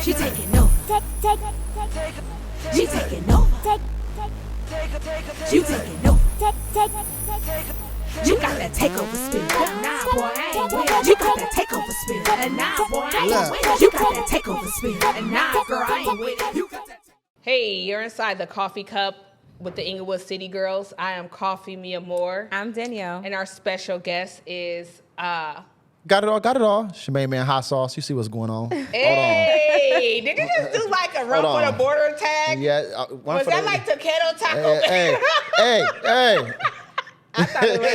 She taking over. She taking over. You taking over. You got that takeover spirit. Nah, boy, I ain't with it. You got that takeover spirit. And nah, boy, I ain't with it. You got that takeover spirit. And nah, girl, I ain't with it. You got that. Hey, you're inside the Kafe Cup with the Inglewood City Girls. I am Kafe Miamor. I'm Danielle. And our special guest is Got it all. She made man hotsauce. You see what's going on. Hey, did you just do like a run for the border tag? Yeah. Was that like Taquero Taco? Hey. I thought it was.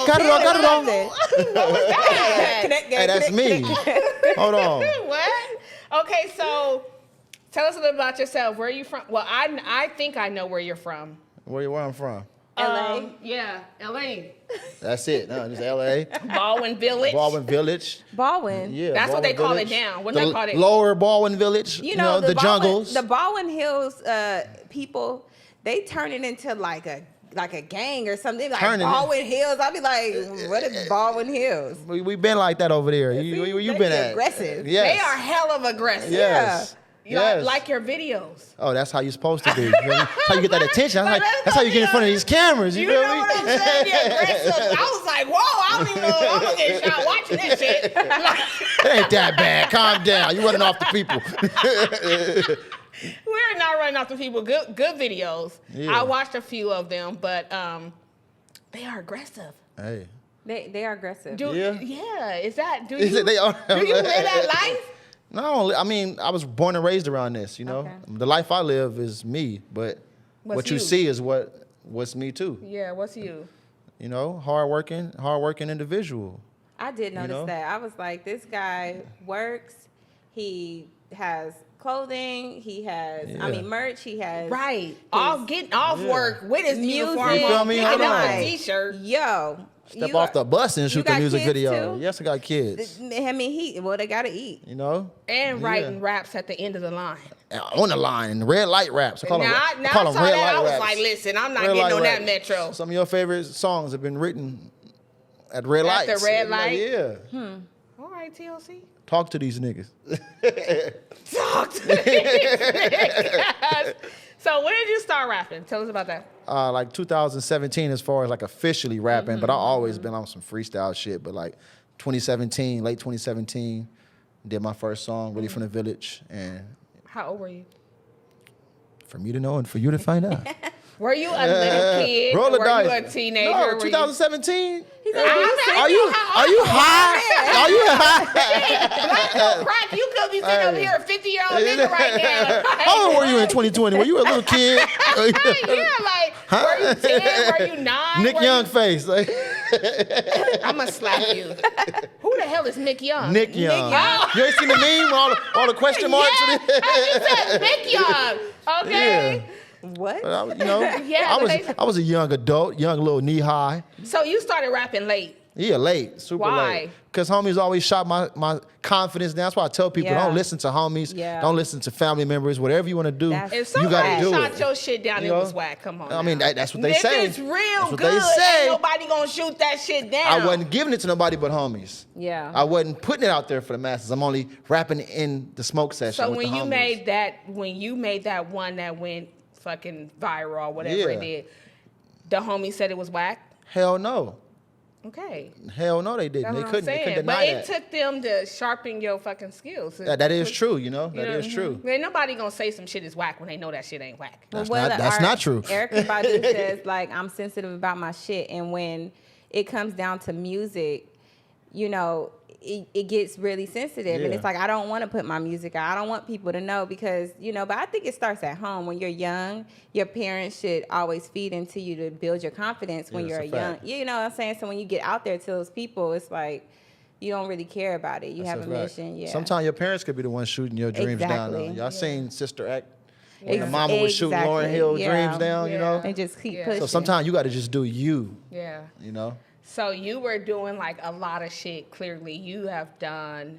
Got it all. What was that? Hey, that's me. Hold on. What? Okay, so tell us a little about yourself. Where are you from? Well, I think I know where you're from. Where I'm from? LA. Yeah, LA. That's it. No, just LA. Baldwin Village. Baldwin Village. Baldwin. Yeah. That's what they Baldwin call Village. it now. What do they call it? Lower Baldwin Village. You know, the jungles. The Baldwin Hills people, they turn it into like a gang or something. Like Baldwin Hills. I'll be like, what is Baldwin Hills? We've been like that over there. You been at aggressive. Yes. They are hell of aggressive. Yes. Yes. Like your videos. Oh, that's how you're supposed to be. You know? That's how you get that attention. That's how you get in front of these cameras. You know feel me? what I'm saying? The aggressive. I was like, whoa, I don't even know. I'm going to get shot watching this shit. It ain't that bad. Calm down. You running off the people. We're not running off the people. Good videos. Yeah. I watched a few of them, but they are aggressive. Hey. They are aggressive. Yeah. Is that, do Is you it, they are, live that life? No, I mean, I was born and raised around this, you know. Okay. The life I live is me, but what you see is what's me too. Yeah, what's you? You know, hardworking individual. I did notice that. I was like, this guy works. He has clothing. He has, merch. He has Getting off work with his uniform music. You feel me? picking Hold up on. a t-shirt. Yo. Step off the bus and shoot the got music kids video. too? Yes, I got kids. I mean, they gotta eat. You know? And writing raps at the end of the line. On the line, and red light raps. I call them I red saw light that. I was raps. like, listen, I'm not Red getting light on that raps. metro. Some of your favorite songs have been written at red lights. At the red light? Yeah. All right, TLC. Talk to these niggas. Talk to these niggas. So when did you start rapping? Tell us about that. Like 2017 as far as like officially rapping, but I always been on some freestyle shit. But like 2017, late 2017, did my first song, Really From the Village. And How old were you? for me to know and for you to find out. Were you a little kid? Roll the were dice. you a teenager? No, Were 2017. Are you high? Are you high? Black don't crack. You could be sitting over here, a 50-year-old nigga right now. How old were you in 2020? Were you a little kid? Yeah, like, were you 10? Were you 9? Nick Young face. Like. I'm going to slap you. Who the hell is Nick Young? Nick Young. You ain't seen the meme with all the question marks? Yeah, you said Nick Young. Okay. Yeah. What? I was a young adult, young little knee high. So you started rapping late. Yeah, late, super late. Because homies always shot my confidence down. That's why I tell people, don't listen to homies. Yeah. Don't listen to family members. Whatever you want to do, if you got to do shot it. your shit down, it was whack. Come on. I mean, that's what they say. It's real that's what good. They say. Ain't nobody going to shoot that shit down. I wasn't giving it to nobody but homies. Yeah. I wasn't putting it out there for the masses. I'm only rapping in the smoke session So with when the you homies. made that one that went fucking viral, whatever it did, the homie said it was whack? Hell no. Okay. Hell no, they didn't. They couldn't deny but that. it took them to sharpen your fucking skills. That is true, you know? That is true. Ain't nobody gonna say some shit is whack when they know that shit ain't whack. That's not true. Erykah Badu says, like, I'm sensitive about my shit. And when it comes down to music, you know, it gets really sensitive. And it's like, I don't want to put my music out. I don't want people to know because, you know, but I think it starts at home. When you're young, your parents should always feed into you to build your confidence when you're young. You know what I'm saying? So when you get out there to those people, it's like, you don't really care about it. You have a mission. Yeah. Sometimes your parents could be the ones shooting your dreams down. Though. Y'all seen Sister Act? When the mama was shooting Lauryn Hill dreams down, you know? They just keep pushing. So sometimes you got to just do you. Yeah. You know? So you were doing like a lot of shit, clearly. You have done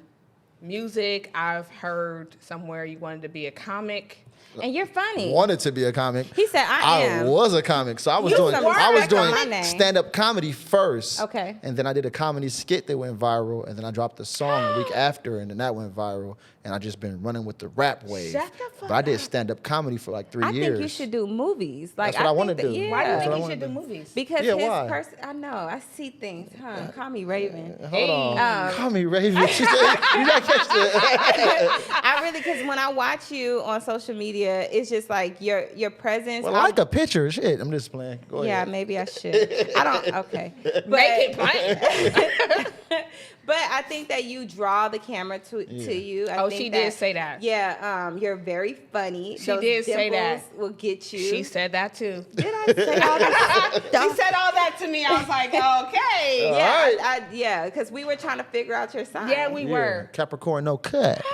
music. I've heard somewhere you wanted to be a comic. And you're funny. Wanted to be a comic. He said, I am. was a comic, so I was You doing some respect on my name. stand-up comedy first. Okay. And then I did a comedy skit that went viral, and then I dropped a song a week after, and then that went viral. And I just been running with the rap wave. Shut the fuck But I did up. stand-up comedy for like 3 I years. think you should do movies. Like, That's what I wanna think do. Yeah. Why do you That's think what I you wanna should do do. movies? Because Yeah, his why? person, I know, I see things. Huh? Call me Raven. Hold on. Um, Call me Raven. She said, you not catch that. I really, because when I watch you on social media, it's just like your presence. Well, I like a picture. Shit, I'm just playing. Go Yeah, ahead. maybe I should. I don't. Okay, Make it plain. But I think that you draw the camera to you. I Oh, think she did say that. Yeah, you're very funny. She Those did say that. dimples will get you. She said that too. Did I say all that She stuff? said all that to me. I was like, okay. Yeah, yeah, because we were trying to figure out your sign. Yeah, we were. Capricorn, no cut.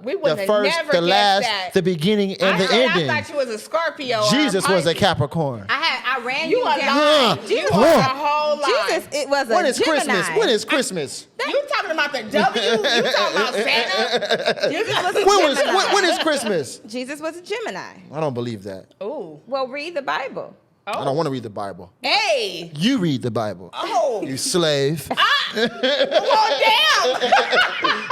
We would The have first, never the guessed last, that. the beginning, and the ending. I thought you was a Scorpio. Jesus was a Pisces. Capricorn. I ran You you a down. lie. Huh. You Huh. was a whole lie. Jesus, it was a When is Gemini. Christmas? When is Christmas? You talking about the W? You talking about Santa? Jesus was a When, when is Christmas? Jesus was a Gemini. I don't believe that. Ooh. Well, read the Bible. I don't want to read the Bible. Hey. You read the Bible. Oh. You slave. Oh,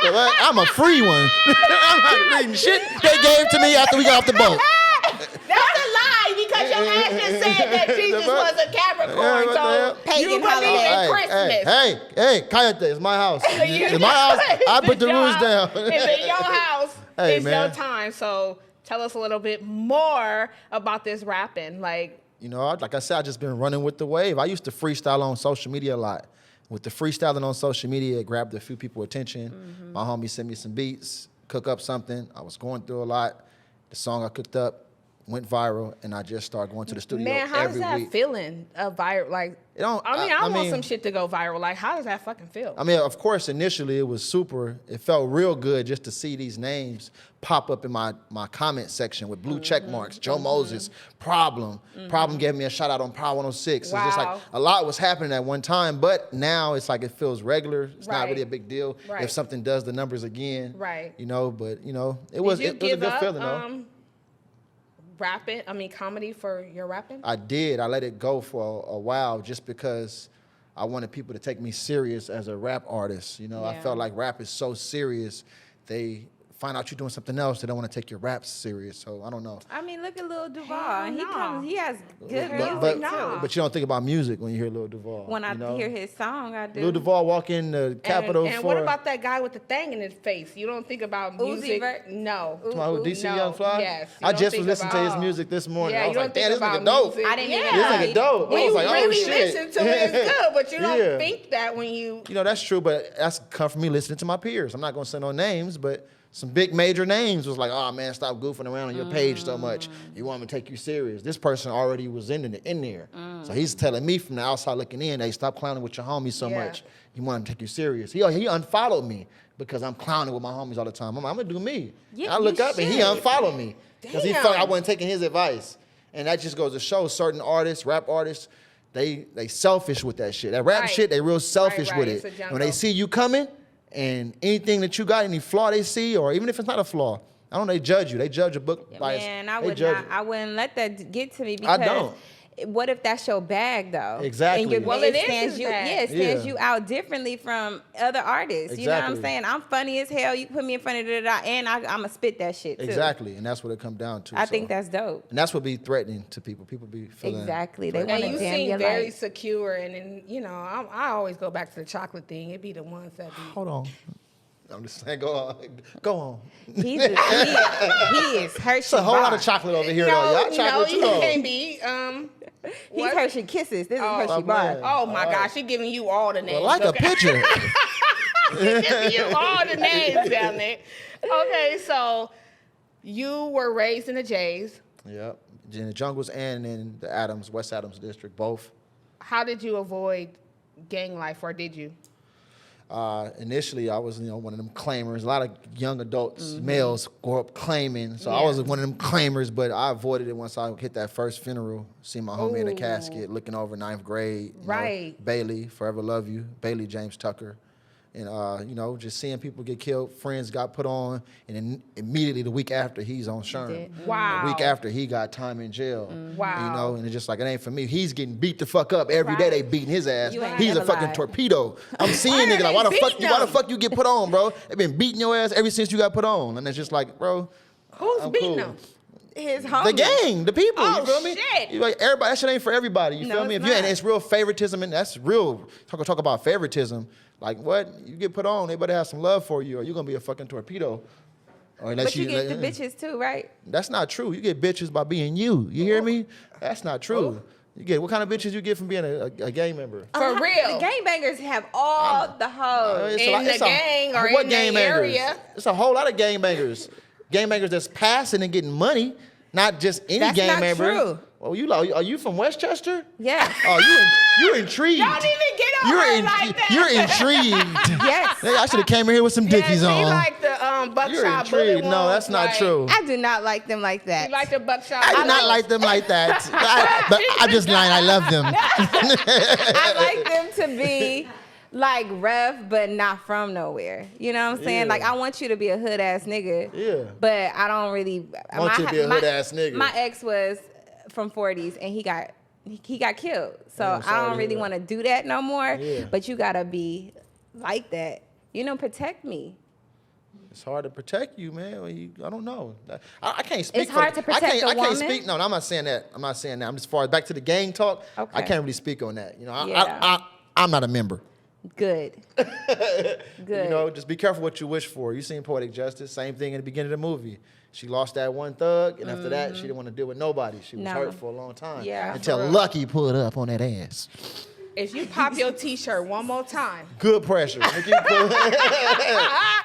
damn. I'm a free one. I'm not reading shit they gave to me after we got off the boat. That's a lie because your ass just said that Jesus was a Capricorn. Yeah, what the So hell? Pagan you believe holiday. in Christmas. Hey, Kayate, it's my house. You It's my house. I It's put the your rules house. down. It's in your house. Hey, It's man. your time. So tell us a little bit more about this rapping. Like, You know, like I said, I just been running with the wave. I used to freestyle on social media a lot. With the freestyling on social media, it grabbed a few people attention. Mm-hmm. My homie sent me some beats, cook up something. I was going through a lot. The song I cooked up went viral, and I just started going to the studio man, how does every that week. feeling? Viral? Like, It don't- I I want mean- some shit to go viral. Like, how does that fucking feel? I mean, of course, initially it was super. It felt real good just to see these names pop up in my comment section with blue check marks. Joe Moses, Problem. Problem gave me a shout out on Power 106. It's just like Wow. a lot was happening at one time, but now it's like it feels regular. It's not Right. really a big deal Right. if something does the numbers again. Right. You know, but you know, it Did was you it was a give good up, feeling though. rapping? I mean, comedy for your rapping? I did. I let it go for a while just because I wanted people to take me serious as a rap artist. You know, I Yeah. felt like rap is so serious. They find out you're doing something else, they don't want to take your raps serious. So I don't know. I mean, look at Lil Duval. Hell And no. he has good music but, too. no. but you don't think about music when you hear Lil Duval. When I you know? hear his song, I do. Lil Duval walk in the Capitol and for what about that guy with the thing in his face? You don't think about Uzi music? Vert? No. Talking about DC No, Young Fly? yes. You I don't just think was listening to his about- music this morning. Yeah, I was you like, don't damn, think this about nigga dope. music. I didn't even Yeah. know This nigga dope. I When was you like, oh, really shit. listen to it, it's good, but you don't Yeah. think that when you. You know, that's true, but that's come from me listening to my peers. I'm not going to say no names, but some big major names was like, oh, man, stop goofing around on your page so much. You want me to take you serious. This person already was in there. So he's telling me from the outside looking in, hey, stop clowning with your homies so Yeah. much. You want him to take you serious. He unfollowed me because I'm clowning with my homies all the time. I'm going to do me. Yeah, I look you up and he should. unfollowed me because he felt I Damn. wasn't taking his advice. And that just goes to show certain artists, rap artists, they selfish with that shit. That rap Right. shit, they real selfish right. with It's it. a When they jungle. see you coming, and anything that you got, any flaw they see, or even if it's not a flaw, I don't know, they judge you. They judge a book by its, Man, I they would judge not. it. I wouldn't let that get to me because don't. what if that's your bag though? Exactly. And Well, it is stands his you. bag. Yeah, it stands Yeah. you out differently from other artists. You know what I'm Exactly. saying? I'm funny as hell. You put me in front of and I'ma spit that shit too. Exactly, and that's what it comes down to. I so. think that's dope. and that's what be threatening to people. People be feeling Exactly. They threatened. wanna And you damn seem your very life. secure, and then you know, I always go back to the chocolate thing. It be the ones that be. Hold on. I'm just saying, go on. Go on. He is Hershey. It's a whole lot bar. of chocolate over here, No, though. Y'all no, chocolate you too, though. can't be. He's what? Hershey Kisses. This is Oh, Hershey stop bar. playing. Oh my All right. gosh, she giving you all the names. Well, like a okay? picture. She giving you all the names down there. Okay, so you were raised in the Jays. Yep. In the Jungles and in the Adams, West Adams district, both. How did you avoid gang life, or did you? Initially, I was, one of them claimers. A lot of young adults, males, grow up claiming. So I Yeah. was one of them claimers, but I avoided it once I hit that first funeral. See my homie in the Ooh. casket, looking over ninth grade. Right. Bailey, forever love you. Bailey James Tucker. And, you know, just seeing people get killed, friends got put on, and then immediately the week after, he's on Sherm. Wow. The week after, he got time in jail. Wow. You know, and it's just like, it ain't for me. He's getting beat the fuck up every day. They beating his ass. You ain't He's a never fucking lied. torpedo. I'm seeing niggas like, why the fuck you get put on, bro? They been beating your ass ever since you got put on. And it's just like, bro, Who's I'm beating cool. him? His homies. The gang, the people, Oh, you feel me? shit. You like everybody, that shit ain't for everybody, you No, feel me? it's If you and not. it's real favoritism, and that's real. Talk about favoritism. Like what? You get put on, they better have some love for you, or you're gonna be a fucking torpedo. Or unless But you get the bitches too, right? That's not true. You get bitches by being you. You hear me? That's not true. You get what kind of bitches you get from being a gang member? For real. The gangbangers have all the hoes. In the gang or what in the gangbangers? area. It's a whole lot of gangbangers. Gangbangers that's passing and getting money, not just any That's gang not member. true. Oh, are you from Westchester? Yes. Oh, you're intrigued. Don't even get on You're her like that. You're intrigued. Yes. Nigga, I should have came in here with some dickies She on. like the You're buckshot bullet intrigued. No, ones, that's not like, true. I do not like them like that. You like the buckshot I do bullet? not like them like that. But I'm just lying. I love them. I like them to be like rough, but not from nowhere. You know what I'm saying? Yeah. Like I want you to be a hood ass nigga. Yeah. But I don't really Want you to be a hood-ass nigga. My ex was from 40s and he got killed. So Yeah, I'm sorry I to don't hear really that. want to do that no more. Yeah. But you gotta be like that. You know, protect me. It's hard to protect you, man. I don't know. I can't speak. It's hard to protect I a can't woman? speak. No, I'm not saying that. I'm not saying that. I'm just far back to the gang talk. Okay. I can't really speak on that. You know, Yeah. I'm not a member. Good. Good. You know, just be careful what you wish for. You seen Poetic Justice, same thing in the beginning of the movie. She lost that one thug, and after that, she didn't want to deal with nobody. She was No. hurt for a long time. Yeah, Until for real. Lucky pulled up on that ass. If you pop your T-shirt one more time, Good pressure.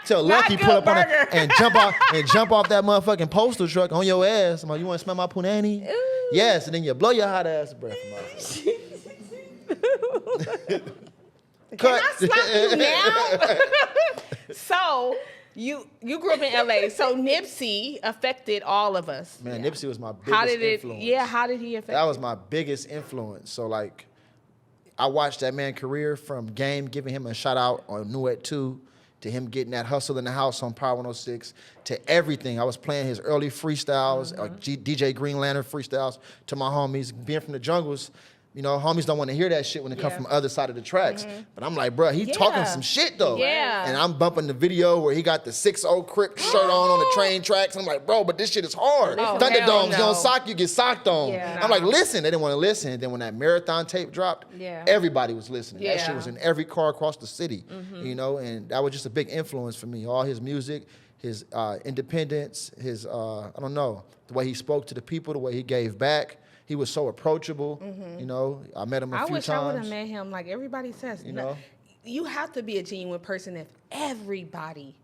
Till Not Lucky good pull up on burger. it and jump off that motherfucking postal truck on your ass. I'm like, you want to smell my punani? Ooh. Yes, and then you blow your hot ass breath. can I slap you now? So you grew up in LA. So Nipsey affected all of us. Man, Nipsey was my biggest How did it? influence. Yeah, how did he affect? That you? was my biggest influence. So like, I watched that man's career from Game giving him a shout out on New at 2 to him getting that hustle in the house on Power 106 to everything. I was playing his early freestyles, DJ Green Lantern freestyles to my homies, being from the jungles. You know, homies don't want to hear that shit when it comes from the other side of the tracks. But I'm like, bro, he talking some shit though. Yeah. And I'm bumping the video where he got the 6-0 Crip shirt on the train tracks. I'm like, bro, but this shit is hard. Oh, Thunderdomes, hell you no. don't sock, you get socked on. Yeah. I'm like, listen. They didn't want to listen. And then when that marathon tape dropped, Yeah. everybody was listening. That Yeah. shit was in every car across the city, you know, and that was just a big influence for me. All his music, his independence, his, I don't know, the way he spoke to the people, the way he gave back. He was so approachable, you know. I met him a I few wish I would have times. met him. Like everybody says, You know? you have to be a genuine person if everybody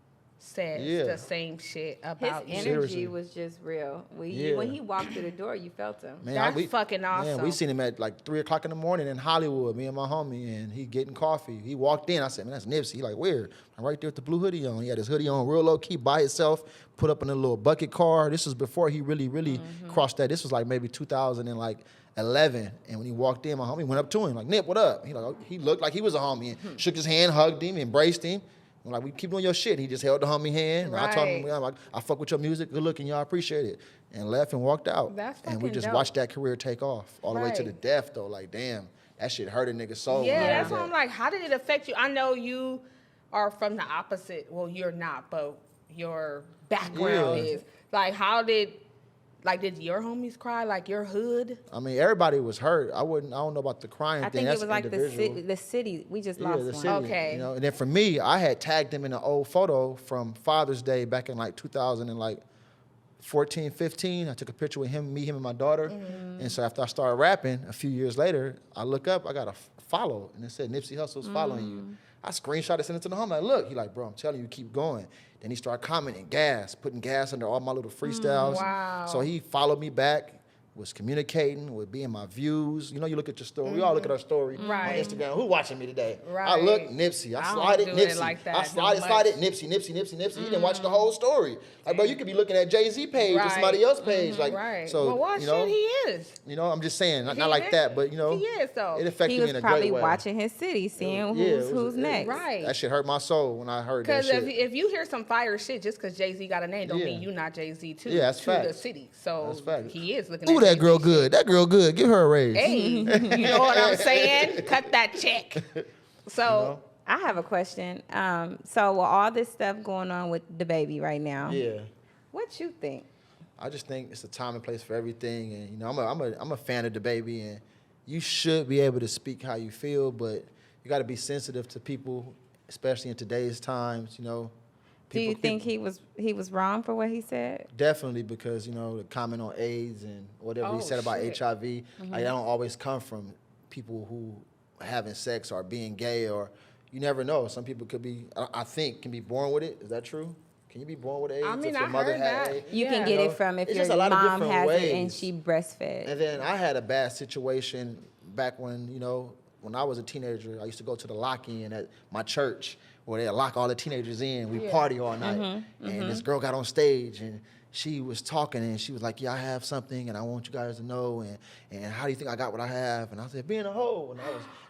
says Yeah. the same shit His about you. energy Seriously. was just real. Yeah. When he walked through the door, you felt him. Man, That's fucking awesome. Man, we seen him at like 3 o'clock in the morning in Hollywood, me and my homie, and he getting coffee. He walked in. I said, man, that's Nipsey. He like, where? I'm right there with the blue hoodie on. He had his hoodie on real low key by himself, put up in a little bucket car. This was before he really crossed that. This was like maybe 2011. And when he walked in, my homie went up to him like, Nip, what up? He looked like he was a homie and shook his hand, hugged him, embraced him. I'm like, we keep doing your shit. He just held the homie hand. And I told him, Right. I'm like, I fuck with your music. Good looking, y'all appreciate it. And left and walked out. That's and we fucking just dope. watched that career take off all the way to the Right. death though. Like, damn, that shit hurt a nigga's soul. Yeah, when I that's heard what I'm that. like. How did it affect you? I know you are from the opposite. Well, you're not, but your background Yeah. is. Like, did your homies cry? Like your hood? I mean, everybody was hurt. I don't know about the crying I thing. think That's it was like individual. the city. We just Yeah, lost the one. city. Okay. You know, and then for me, I had tagged him in an old photo from Father's Day back in like 2014, 15. I took a picture with him, me, him, and my daughter. And so after I started rapping, a few years later, I look up, I got a follow, and it said Nipsey Hussle's following you. I screenshot it, sent it to the home. Like, look, he like, bro, I'm telling you, keep going. Then he started commenting putting gas under all my little freestyles. Wow. So he followed me back. was communicating, was being my views. You know, you look at your story. We all look at our story Right. on Instagram. Who watching me today? Right. I look, Nipsey. I I don't slided do it Nipsey. like that, I slided don't Nipsey. You didn't watch the whole story. Like, bro, you could be looking at Jay-Z page or Right. somebody else's page. Like, Right. so, well, what you know, shit he is? you know, I'm just saying, not He like is. that, but, you know, He is, though. it affected He me was in a probably great way. watching his city, seeing Yeah, who's next. Right. That shit hurt my soul when I heard that Because shit. if you hear some fire shit, just because Jay-Z got a name, don't Yeah. mean you not Jay-Z too. Yeah, that's to the facts. city. So That's facts. he is looking Ooh, at that Jay-Z girl shit. good. That girl good. Give her a raise. Hey, you know what I'm saying? Cut that check. So I have a question. So with all this stuff going on with the baby right now, Yeah. what you think? I just think it's a time and place for everything, and you know, I'm a fan of the baby, and you should be able to speak how you feel, but you got to be sensitive to people, especially in today's times. You know, Do you think he was wrong for what he said? Definitely, because you know the comment on AIDS and whatever he Oh, said about shit. HIV, like, that don't always come from people who having sex or being gay, or you never know. Some people could be, I think, can be born with it. Is that true? Can you be born with AIDS? I mean, if your I mother heard had that. AIDS? You can Yeah. get know, it from if it's your just a lot of mom different has it ways. and she breastfed. And then I had a bad situation back when, you know, when I was a teenager. I used to go to the lock-in at my church where they lock all the teenagers in. We party all night. And this girl got on stage and she was talking and she was like, yeah, I have something and I want you guys to know. And how do you think I got what I have? And I said, being a hoe.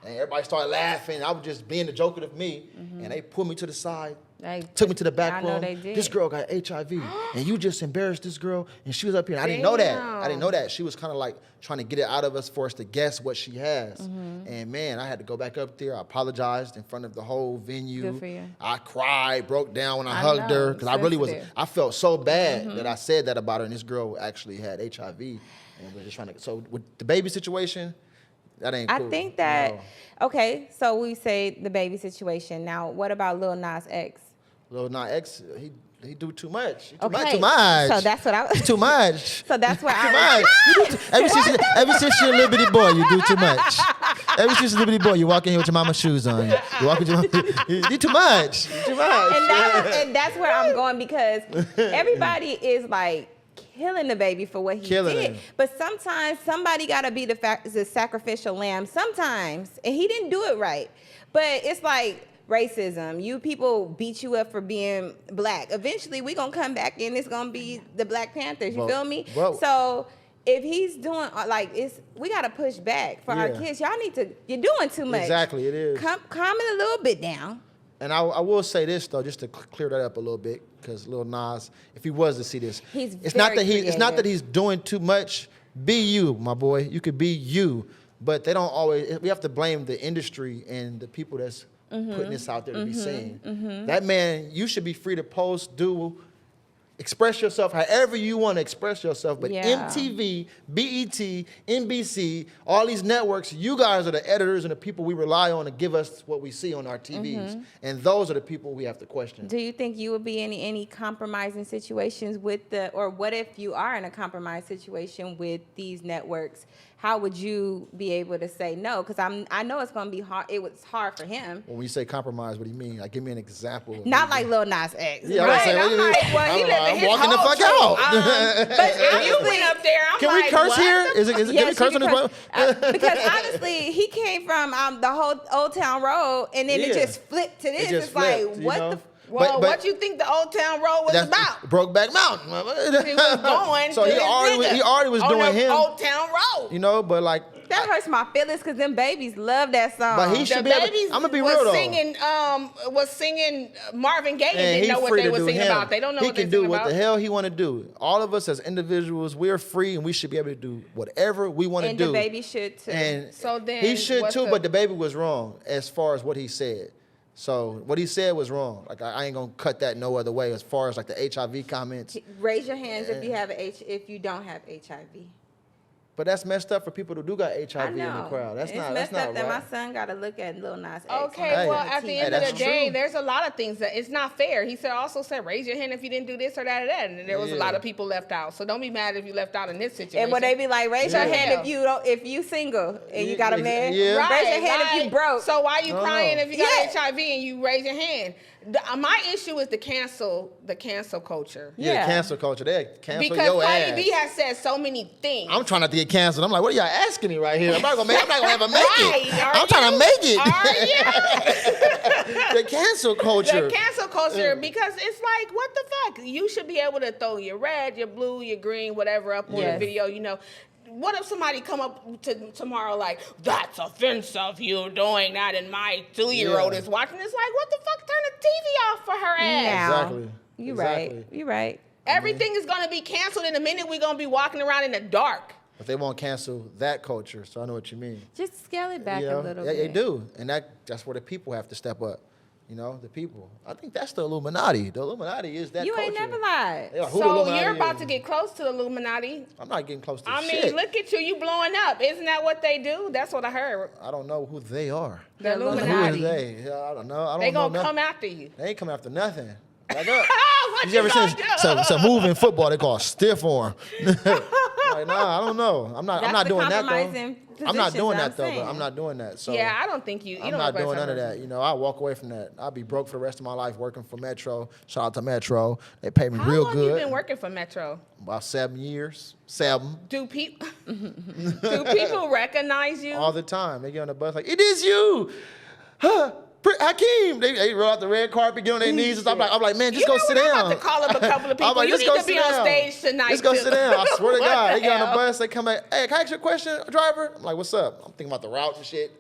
And everybody started laughing. I was just being the joker of me. And they pulled me to the side. They Took me to the back I know room. they did. This girl got HIV, and you just embarrassed this girl, and she was up here. And I didn't know that. I didn't know that. She was kind of like trying to get it out of us for us to guess what she has. And man, I had to go back up there. I apologized in front of the whole venue. Good for you. I cried, broke down when I I hugged her know, because I really was. sensitive. I felt so bad that I said that about her, and this girl actually had HIV, and we're just trying to. So with the baby situation, that ain't cool. I think that, No. okay, so we say the baby situation. Now, what about Lil Nas X? Lil Nas X, he do too much. Okay, Too much. so that's what I was. Too much. So that's what Too I much. You do ever since you're a little bitty boy, you do too much. Ever since you're a little bitty boy, you walk in here with your mama's shoes on. You walk with your you do too much. Too much. and that's where I'm going because everybody is like killing the baby for what he Killing did. him. But sometimes somebody got to be the sacrificial lamb sometimes. And he didn't do it right. But it's like racism. You people beat you up for being black. Eventually, we going to come back and it's going to be the Black Panthers. You feel me? Well, so if he's doing we got to push back for our Yeah. kids. Y'all need to, you're doing too much. Exactly, it is. Calm it a little bit down. And I will say this though, just to clear that up a little bit, because Lil Nas, if he was to see this, He's it's not very that it's not that creative. he's doing too much. Be you, my boy. You could be you, but they don't always. We have to blame the industry and the people that's putting this out there to be seen. That man, you should be free to post, express yourself however you want to express yourself. But Yeah. MTV, BET, NBC, all these networks, you guys are the editors and the people we rely on to give us what we see on our TVs. And those are the people we have to question. Do you think you would be in any compromising situations or what if you are in a compromised situation with these networks? How would you be able to say no? Because I know it's going to be hard. It was hard for him. When you say compromise, what do you mean? Like, give me an example. of Not maybe- like Lil Nas X. Yeah, right? saying, what do you mean? well, he living I'm his walking the whole fuck truth. out. But If you went up there, I'm Can like, we curse what here? the Is it can we Yes, curse you on can this? curse. Because honestly, he came from the whole Old Town Road, and then it Yeah. just flipped to this. just It's like, flipped, you what know? the? Well, But- what you think the Old Town Road was about? Brokeback Mountain. He was going So to he his already nigga was on doing the him. Old Town Road. You know, but like, That hurts my feelings because them babies love that song. But he The should be able. babies I'm gonna be was real though. singing Marvin Gaye and And didn't he know what free they to were do singing him. about. They don't know he what they can do singing what about. the hell he want to do. All of us as individuals, we're free and we should be able to do whatever we want to and do. the baby should too. And So then he should what's too, the- but the baby was wrong as far as what he said. So what he said was wrong. Like I ain't gonna cut that no other way. As far as like the HIV comments, Raise your hands if you have if you don't have HIV. But that's messed up for people who do got HIV I in the know. crowd. That's it's not messed that's up not that right. my son got to look at Lil Nas X. Okay, Hey. well, at the end of that's the day, true. there's a lot of things that it's not fair. He also said, raise your hand if you didn't do this or that or that. And there was a lot of people left out. So don't be mad if you left out in this situation. And when they be like, raise your hand if you single and you got a man. Yeah. Raise your hand if you broke. So why you crying if you got Yeah. HIV and you raise your hand? My issue is the cancel culture. Yeah, cancel culture. They cancel Because your Cardi ass. B has said so many things. I'm trying not to get canceled. I'm like, what are y'all asking me right here? I'm not gonna ever make Right, it. are I'm trying to make it. Are you? The cancel culture. The cancel culture, because it's like, what the fuck? You should be able to throw your red, your blue, your green, whatever up on the Yes. video, you know. What if somebody come up to tomorrow like, that's offensive, you doing that, and my 2-year-old Yeah. is watching? It's like, what the fuck? Turn the TV off for her ass. Now. Exactly. You Exactly. right. You right. Everything is going to be canceled in a minute. We're going to be walking around in the dark. But they won't cancel that culture, so I know what you mean. Just scale it back You a know? little Yeah, bit. they do, and that's where the people have to step up. You know, the people. I think that's the Illuminati. The Illuminati is that You culture. ain't never lied. Yeah, who the So Illuminati you're about is? to get close to the Illuminati. I'm not getting close to I mean, shit. look at you blowing up. Isn't that what they do? That's what I heard. I don't know who they are. The The Who Illuminati. is they? Yeah, I don't know. I don't They know gonna nothing. come after you. They ain't coming after nothing. Back up. What You ever gonna seen do? some move in football they call stiff arm? Like, nah, I don't know. I'm not That's the doing that compromising though. I'm not positions doing that that I'm though. saying. But I'm not doing that. So Yeah, I don't think you. I'm not doing none of that. You know, I walk away from that. I'll be broke for the rest of my life working for Metro. Shout out to Metro. They pay me How real long good. you been working for Metro? About 7 years. 7. Do people do people recognize you? All the time. They get on the bus like, it is you. Huh. Hakeem, they roll out the red carpet, get on their knees and stuff. I'm like, man, just You go know sit what? down. I'm about to call up a couple of people. I'm like, You just need go to be sit on down. stage tonight, Just go too. sit down. I swear to What God. the They get on the hell? bus, they come back, hey, can I ask you a question, driver? I'm like, what's up? I'm thinking about the routes and shit.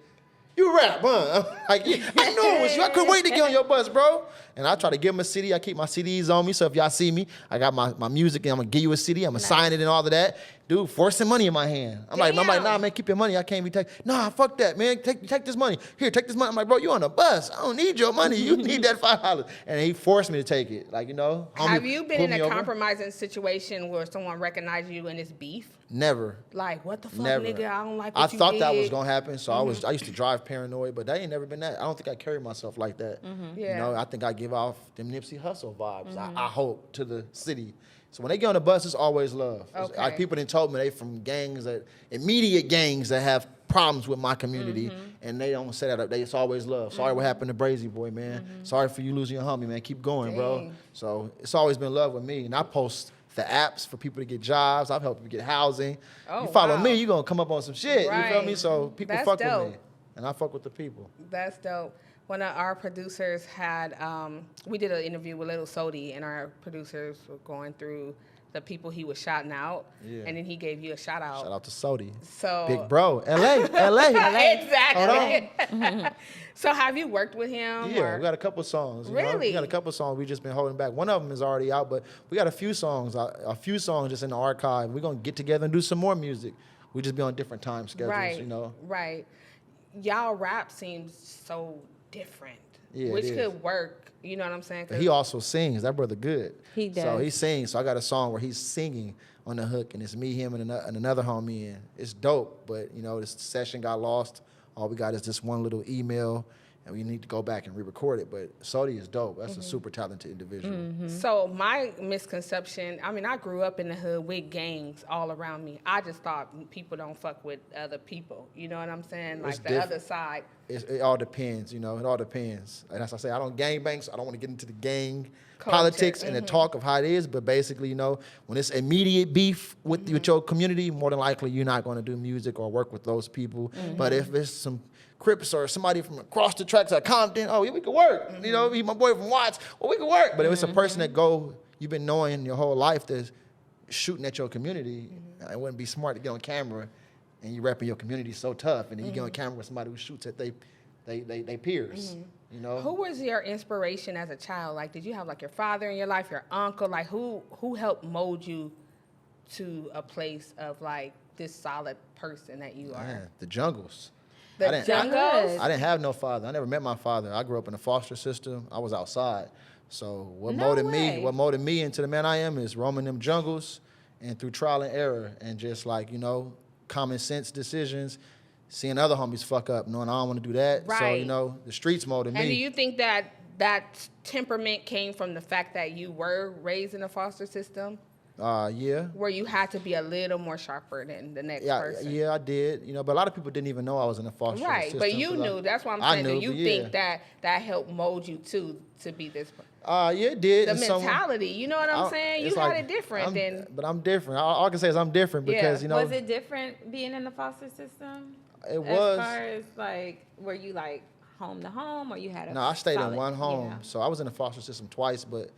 You rap, huh? I'm like, yeah, I knew it was you. I couldn't wait to get on your bus, bro. And I try to give them a CD. I keep my CDs on me, so if y'all see me, I got my music, and I'm gonna give you a CD. I'm gonna sign it and all of that. Dude, forcing money in my hand. I'm like, Damn. nah, man, keep your money. I can't be taking. Nah, fuck that, man. Take this money. Here, take this money. I'm like, bro, you on a bus. I don't need your money. You need that $5. And he forced me to take it. Like, you know. homie Have you been pulled in me a over. compromising situation where someone recognized you and it's beef? Never. Like, what the fuck, Never. nigga? I don't like I what you thought did. that was gonna happen, so I used to drive paranoid, but that ain't never been that. I don't think I carry myself like that. Yeah. You know, I think I give off them Nipsey Hussle vibes. I hope to the city. So when they get on the bus, it's always love. It's Okay. Like people done told me they from gangs immediate gangs that have problems with my community, and they don't say that up. It's always love. Sorry what happened to Brazy Boy, man. Sorry for you losing your homie, man. Keep going, bro. Dang. So it's always been love with me, and I post the apps for people to get jobs. I've helped people get housing. Oh, you follow wow. me, you're gonna come up on some shit. You feel Right. me? So people That's fuck dope. with me. And I fuck with the people. That's dope. One of our producers had, we did an interview with Little Sodi, and our producers were going through the people he was shouting out, Yeah. and then he gave you a shout out. Shout out to Sodi. So Big bro. LA. Exactly. So have you worked with him? Yeah, or- we got a couple songs. You know? Really? We got a couple songs we just been holding back. One of them is already out, but we got a few songs just in the archive. We're gonna get together and do some more music. We just be on different time schedules, Right. you know. Right. Y'all rap seems so different, Yeah, which it is. could work. You know what I'm saying? 'Cause He also sings. That brother good. He So does. he sings. So I got a song where he's singing on the hook, and it's me, him, and another homie. And it's dope. But you know, this session got lost. All we got is this one little email, and we need to go back and re-record it. But Sodi is dope. That's a super talented individual. So my misconception, I mean, I grew up in the hood with gangs all around me. I just thought people don't fuck with other people. You know what I'm saying? Like It's the different. other side. It all depends, you know. It all depends. And as I say, I don't gang bang, so I don't want to get into the gang Culture. politics and the talk of how it is. But basically, you know, when it's immediate beef with your community, more than likely you're not going to do music or work with those people. But if it's some Crips or somebody from across the tracks at Compton, oh, yeah, we could work. You know, he my boy from Watts, well, we could work. But if it's a person that you've been knowing your whole life that's shooting at your community, it wouldn't be smart to get on camera and you repping your community so tough, and then you get on camera with somebody who shoots at they peers. You know, Who was your inspiration as a child? Like, did you have like your father in your life, your uncle? Like, who helped mold you to a place of like this solid person that you are? man, the jungles. The I didn't- jungles. I didn't have no father. I never met my father. I grew up in a foster system. I was outside. So what No way. molded me into the man I am is roaming them jungles and through trial and error and just like, you know, common sense decisions, seeing other homies fuck up, knowing I don't want to do that. So, Right. you know, the streets molded me. And do you think that that temperament came from the fact that you were raised in a foster system? Yeah. Where you had to be a little more sharper than the next Yeah, person? yeah, I did. You know, but a lot of people didn't even know I was in a foster Right, system. but you 'cause knew. That's what I'm I saying. knew, Do you but think that helped mold you to be this? Yeah, it did. The in some- mentality, you know what I'm saying? You it's had like, it different than. But I'm different. All I can say is I'm different because, Yeah. you know. Was it different being in the foster system? It was. As far as like, were you like home to home, or you had a? No, I stayed solid, in one home. Yeah. So I was in the foster system twice, but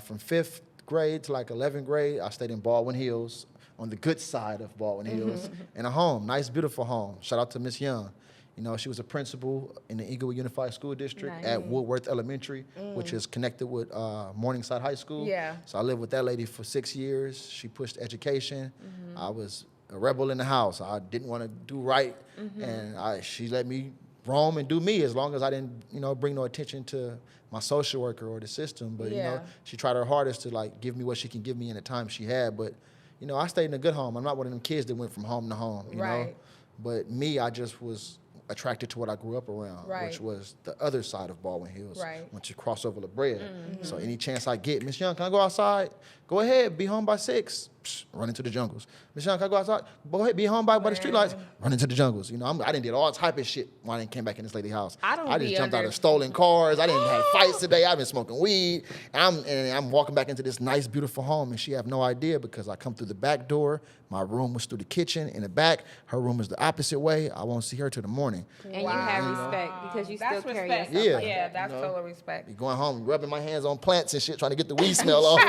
from 5th grade to like 11th grade, I stayed in Baldwin Hills, on the good side of Baldwin Hills, in a home, nice, beautiful home. Shout out to Miss Young. You know, she was a principal in the Inglewood Unified School District Nice. at Woodworth Elementary, which is connected with Morningside High School. Yeah. So I lived with that lady for 6 years. She pushed education. I was a rebel in the house. I didn't want to do right, and she let me roam and do me as long as I didn't, you know, bring no attention to my social worker or the system. But, you Yeah. know, she tried her hardest to, like, give me what she can give me in the time she had. But, you know, I stayed in a good home. I'm not one of them kids that went from home to home, you know. Right. But me, I just was attracted to what I grew up around, Right. which was the other side of Baldwin Hills. Right. Once you cross over La Brea. So any chance I get, Miss Young, can I go outside? Go ahead, be home by 6. Psh, run into the jungles. Miss Young, can I go outside? Go ahead, be home by the streetlights. Run into the jungles. You know, I didn't did all type of shit when I didn't came back in this lady's house. I don't just be jumped out under- of stolen cars. I didn't have fights today. I've been smoking weed. And I'm walking back into this nice, beautiful home, and she have no idea because I come through the back door. My room was through the kitchen in the back. Her room is the opposite way. I won't see her till the morning. And you have respect because you That's still carry respect. yourself. Yeah. like Yeah, that. that's You know? total respect. Be going home, rubbing my hands on plants and shit, trying to get the weed smell off.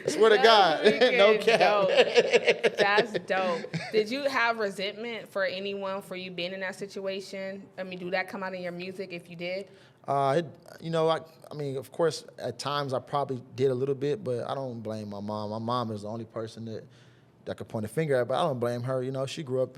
Swear to God, no Freaking cap. dope. That's dope. Did you have resentment for anyone for you being in that situation? I mean, do that come out in your music if you did? You know, I mean, of course, at times I probably did a little bit, but I don't blame my mom. My mom is the only person that could point a finger at, but I don't blame her. You know, she grew up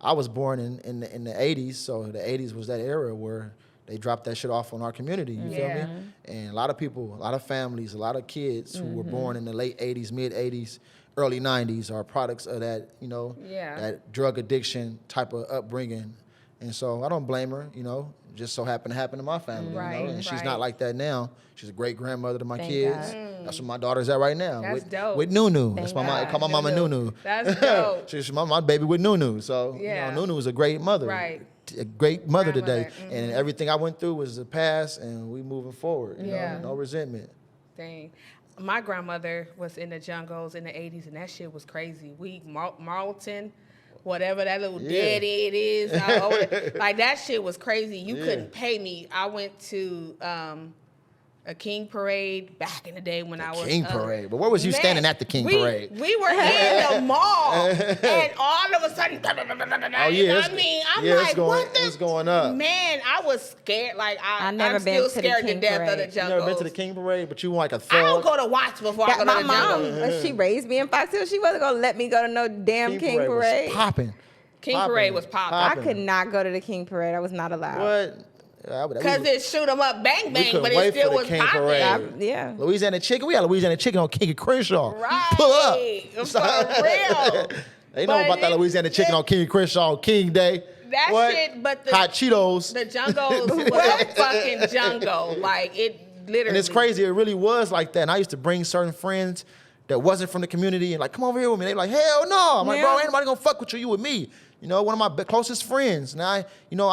I was born in the 80s, so the 80s was that era where they dropped that shit off on our community, you feel Yeah. me? And a lot of people, a lot of families, a lot of kids who were born in the late 80s, mid 80s, early 90s are products of that, you know, Yeah. that drug addiction type of upbringing. And so I don't blame her, you know, just so happened to happen to my family, Right, you know, and she's right. not like that now. She's a great grandmother to my Thank kids. God. That's what my daughter's at right now. That's with, dope. With Nunu. That's Thank my mom, God. call my mama Nunu. That's dope. She's my baby with Nunu. So, Yeah. you know, Nunu is a great mother. Right. A great mother today. Grandmother, And everything I went through was the past, and we moving forward. You Yeah. know, no resentment. Dang. My grandmother was in the jungles in the 80s, and that shit was crazy. Marlton, whatever that little Yeah. daddy it is, like that shit was crazy. You couldn't pay me. I went to a King Parade back in the day when I was King Parade. But where was you Man, standing at the King Parade? We were in the mall, and all of a sudden, Oh, you yeah, know it's- what I mean? I'm yeah, it's like, going- what the? it's going up. Man, I was scared. Like I've never I'm been still to the scared to King death of the Parade. You jungles. never been to the King Parade, but you want like a I don't thug? go to watch before I go My to the mom, jungle. she raised me in Fox Hill. She wasn't gonna let me go to no damn King Parade. was popping. King Parade was popping. I could not go to the King Parade. I was not allowed. What? Yeah, Because it shoot 'em up, bang, bang, couldn't but wait it still for the was King popping. Parade. Yeah. Louisiana Chicken. We got Louisiana Chicken on King and Crenshaw. Right. Pull up. For real. They know But about that it- Louisiana Chicken on King and Crenshaw on King Day. That What? shit, but the Hot Cheetos. the jungles was a fucking jungle. Like it literally. And it's crazy. It really was like that. And I used to bring certain friends that wasn't from the community and like, come over here with me. They like, hell no. I'm like, bro, ain't nobody gonna fuck with you. You with me. You know, one of my closest friends. And I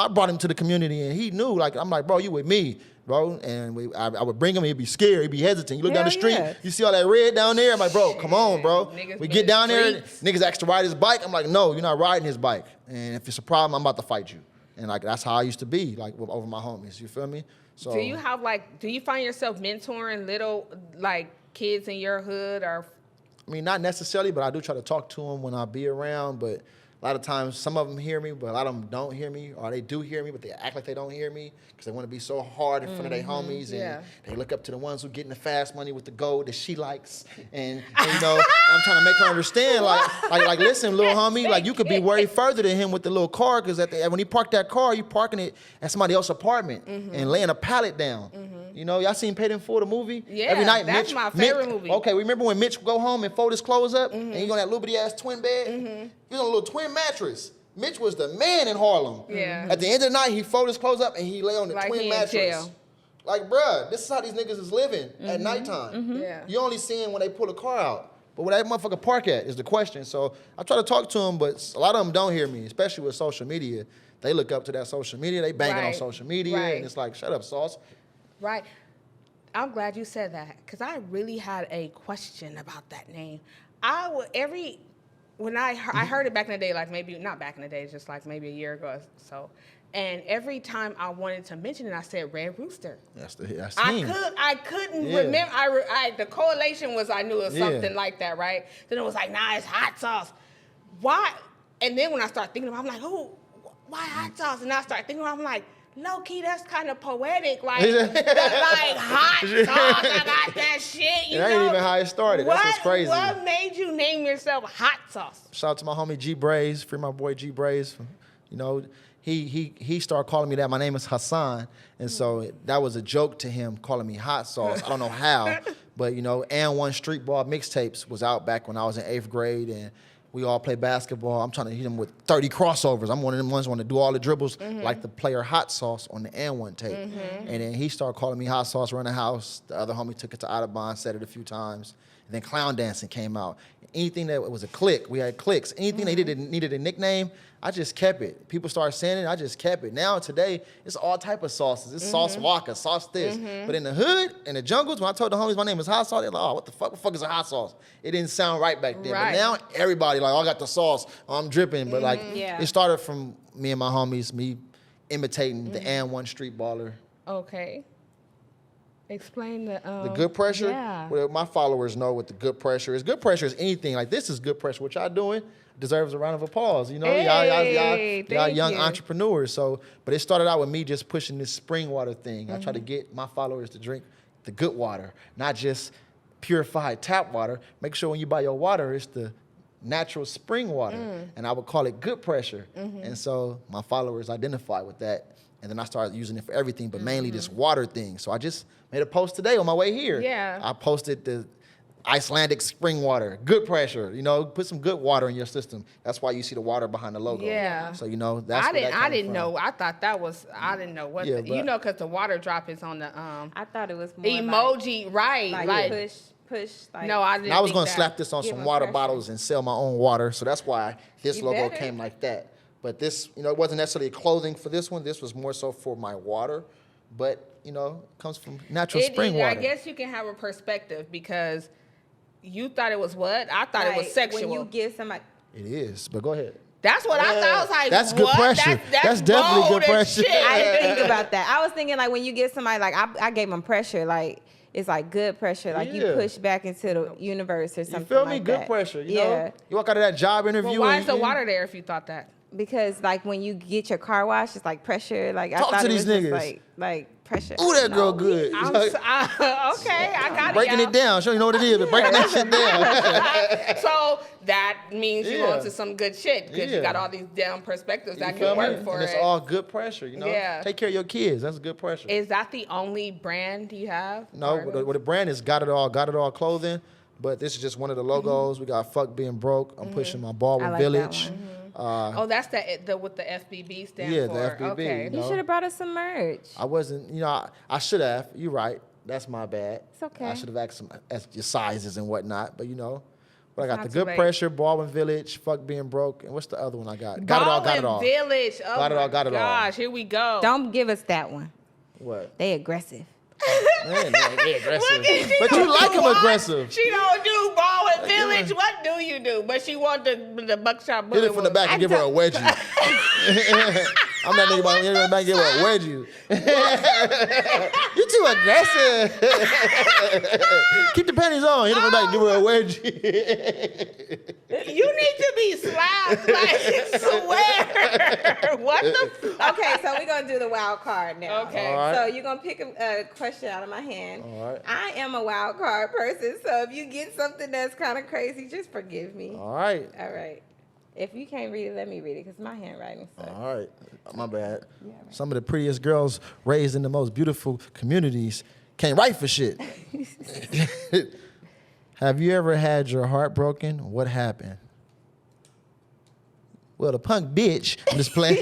brought him to the community and he knew. Like, I'm like, bro, you with me, bro. And I would bring him. He'd be scared. He'd be hesitant. You look down the Hell street. yeah. You see all that red down there. I'm like, bro, come on, bro. Niggas We been get in down there. streets. Niggas ask to ride his bike. I'm like, no, you're not riding his bike. And if it's a problem, I'm about to fight you. And like that's how I used to be, like over my homies. You feel me? So Do you find yourself mentoring little like kids in your hood or? I mean, not necessarily, but I do try to talk to them when I be around. But a lot of times, some of them hear me, but a lot of them don't hear me, or they do hear me, but they act like they don't hear me because they want to be so hard in front of their homies, and Yeah. they look up to the ones who getting the fast money with the gold that she likes, and you know, I'm trying to make her understand, like, listen, little homie, like you could be way further than him with the little car, because when he parked that car, you parking it at somebody else's apartment and laying a pallet down. You know, y'all seen Paid in Full, the movie? Yeah, Every night, that's my favorite movie. Okay, remember when Mitch would go home and fold his clothes up, and he on that little bitty ass twin bed? He was on a little twin mattress. Mitch was the man in Harlem. Yeah. At the end of the night, he folded his clothes up and he lay on the Like twin he in mattress. jail. Like, bruh, this is how these niggas is living at nighttime. Yeah. You only see him when they pull a car out. But where that motherfucker park at is the question. So I try to talk to him, but a lot of them don't hear me, especially with social media. They look up to that social media. They banging on social media. And it's like, shut up, Sauce. Right. I'm glad you said that because I really had a question about that name. When I heard it back in the day, like maybe not back in the day, just like maybe a year ago or so. And every time I wanted to mention it, I said Red Rooster. That's I couldn't remember. The correlation was I knew it was something like that, right? Then it was like, nah, it's hot sauce. Why? And then when I started thinking about it, I'm like, oh, why hot sauce? And I started thinking about it, I'm like, low key, that's kind of poetic. Like, like hot sauce, I got that shit. You know? That ain't even how it started. That's what's crazy. What made you name yourself Hot Sauce? Shout out to my homie G Braze, free my boy G Braze. You know, he started calling me that. My name is Hassan, and so that was a joke to him, calling me Hot Sauce. I don't know how, but you know, and One Street Ball mixtapes was out back when I was in 8th grade, and we all play basketball. I'm trying to hit him with 30 crossovers. I'm one of them ones who want to do all the dribbles like the player Hot Sauce on the N1 tape. And then he started calling me Hot Sauce around the house. The other homie took it to Audubon, said it a few times. And then Clown Dancing came out. Anything that was a clique, we had cliques. Anything they needed a nickname, I just kept it. People started saying it, I just kept it. Now today, it's all type of sauces. It's sauce Waka, sauce this. But in the hood, in the jungles, when I told the homies my name is Hot Sauce, they're like, oh, what the fuck is a hot sauce? It didn't sound right back then. But now everybody like, oh, I got the sauce, oh, I'm dripping. But like, it started from me and my homies, me imitating the N1 street baller. Okay. Explain the good pressure. Yeah. Well, my followers know what the good pressure is. Good pressure is anything. Like, this is good pressure. What y'all doing deserves a round of applause. You know, y'all young entrepreneurs. So, but it started out with me just pushing this spring water thing. I try to get my followers to drink the good water, not just purified tap water. Make sure when you buy your water, it's the natural spring water. And I would call it good pressure. And so my followers identify with that. And then I started using it for everything, but mainly this water thing. So I just made a post today on my way here. Yeah. I posted the Icelandic spring water, good pressure. You know, put some good water in your system. That's why you see the water behind the logo. Yeah. So, you know, that's I didn't know. I thought that was, I didn't know what, you know, because the water drop is on the I thought it was more emoji, like push. Like, no, I didn't. I was going to slap this on some water bottles and sell my own water. So that's why this logo came like that. But this, you know, it wasn't necessarily clothing for this one. This was more so for my water. But, you know, it comes from natural spring water. I guess you can have a perspective because you thought it was what? I thought it was sexual. When you give somebody... It is, but go ahead. That's what I thought. I was like, that's good pressure. That's definitely good pressure. I didn't think about that. I was thinking, like, when you give somebody, like, I gave them pressure, like, it's like good pressure. Like, you push back into the universe or something. You feel me? Like good that. pressure. You know? You walk out of that job interview. Well, why is the water there if you thought that? Because, like, when you get your car washed, it's like pressure. Like, Talk I thought to it was these just niggas. like pressure. Ooh, that girl good. Okay, I got it. Breaking it down. Show you know what it is, but breaking that shit down. So that means you're on to some good shit because you got all these damn perspectives that can work for it. And it's all good pressure, you know? Yeah. Take care of your kids. That's good pressure. Is that the only brand you have? No, the brand is Got It All clothing. But this is just one of the logos. We got Fuck Being Broke. I'm pushing my Baldwin Village. That's the what the FBB stands for. Yeah, the FBB. Okay. You should have brought us some merch. I wasn't, you know, I should have. You're right. That's my bad. It's okay. I should have asked your sizes and whatnot. But, you know, but I got It's the not Good too Pressure, Baldwin Village, Fuck Being Broke. And what's the other one I got? Baldwin Village. Oh Got It All, Got It All. Gosh, here we go. Don't give us that one. What? They aggressive. Man, they aggressive. But you like them aggressive. She don't do Baldwin Village. What do you do? But she want the buckshot bullet. Hit it from the back and give her a wedgie. I'm that nigga about to hit her in the back and give her a wedgie. You too aggressive. Keep the panties on. Hit her from the back and give her a wedgie. You need to be slapped. Like, swear. What the fuck? Okay, so we're going to do the wild card now. Okay. All right. So you're going to pick a question out of my hand. All right. I am a wild card person, so if you get something that's kind of crazy, just forgive me. All right. All right. If you can't read it, let me read it, because my handwriting sucks. All right. My bad. Yeah, right. Some of the prettiest girls raised in the most beautiful communities Can't write for shit. Have you ever had your heart broken? What happened? Well, the punk bitch. I'm just playing.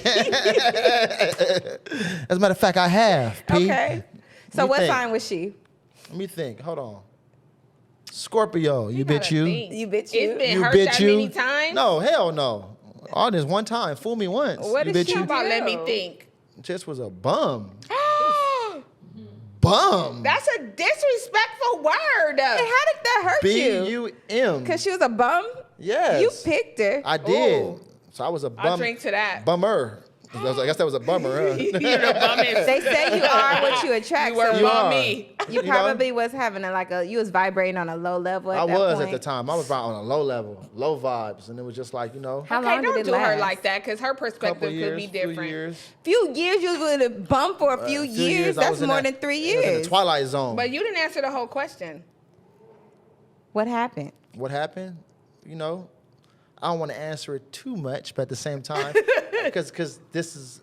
As a matter of fact, I have. P. Okay. So what sign was she? Let me think. Hold on. Scorpio. You bitch you. You bitch you. It's been You hurt bitch that you. many times. No, hell no. All this one time. Fool me once. What you did bitch she you. How about let me No. think? Just was a bum. Bum. That's a disrespectful word. Hey, how did that hurt you? B-U-M. Because she was a bum? Yes. You picked her. I did. Ooh. So I was a bum. I'll drink to that. Bummer. I guess that was a bummer, huh? You're the bummest. They say you are what you attract. You were so You are. bummy. you know? probably was having you was vibrating on a low level at I that was point. at the time. I was about on a low level, low vibes, and it was just like, How Okay, long don't did it do last? her like that because her perspective couple could years, be different. few years. Few years, you was with a bum for a few years. I That's was in more that- than 3 I was in years. the twilight zone. But you didn't answer the whole question. What happened? What happened? I don't want to answer it too much, but at the same time, because this is,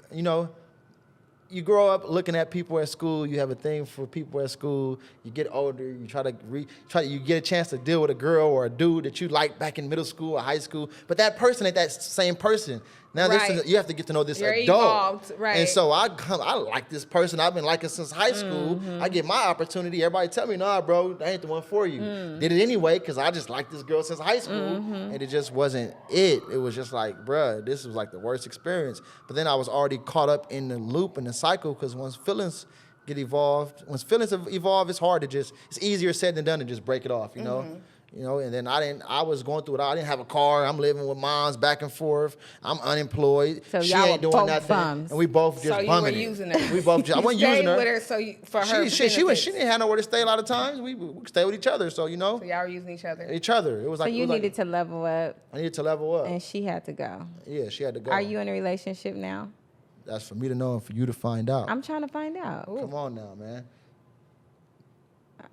you grow up looking at people at school. You have a thing for people at school. You get older. You you get a chance to deal with a girl or a dude that you liked back in middle school or high school. But that person ain't that same person. Now Right. you have to get to know this You're adult. evolved, right. And so I like this person. I've been liking since high school. I get my opportunity. Everybody tell me, nah, bro, that ain't the one for you. Did it anyway because I just liked this girl since high school, and it just wasn't it. It was just like, bruh, this was like the worst experience. But then I was already caught up in the loop and the cycle because once feelings evolve, it's hard to it's easier said than done to just break it off, you know? And then I was going through it all. I didn't have a car. I'm living with moms back and forth. I'm unemployed. So she y'all ain't were doing both nothing. bums. And we both just So you bumming were it. using her. We both just, I wasn't Stayed using her. with her for her She benefits. didn't have nowhere to stay a lot of times. We stay with each other, so So y'all were using each other. each other. It was So like you it was needed to level up, I needed to level up. and she had to go. Yeah, she had to go. Are you in a relationship now? That's for me to know and for you to find out. I'm trying to find out. Come on now, man.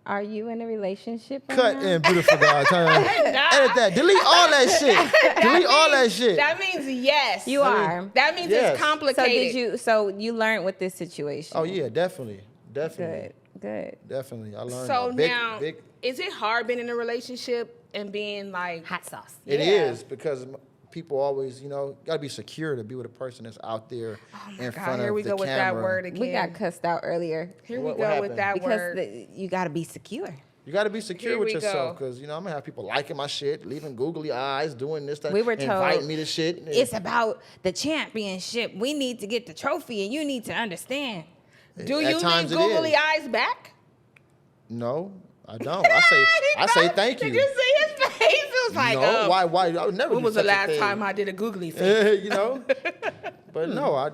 Are you in a relationship right Cut now? in, beautiful guy. Edit that. Delete all that shit. Delete all that shit. That means yes. You are. That means Yes. it's So complicated. So you learned with this situation. Oh yeah, definitely. Definitely. Good. Definitely. I learned So a big, now, big. is it hard being in a relationship and being like Hot sauce. It Yeah. is because people always, gotta be secure to be with a person that's out there in God, front here of we the go with that camera. word again. We got cussed out earlier Here we What go happened? with that because word. you got to be secure. You got to be secure Here with we yourself go. because, I'm going to have people liking my shit, leaving googly eyes, doing this, that, We were told inviting me to shit. it's about the championship. We need to get the trophy, and you need to understand. Do At you times leave it googly is. eyes back? No, I don't. I say thank you. Did you see his face? It was like, no, why? I would never when do was the such a last thing. time I did a googly face? But no, I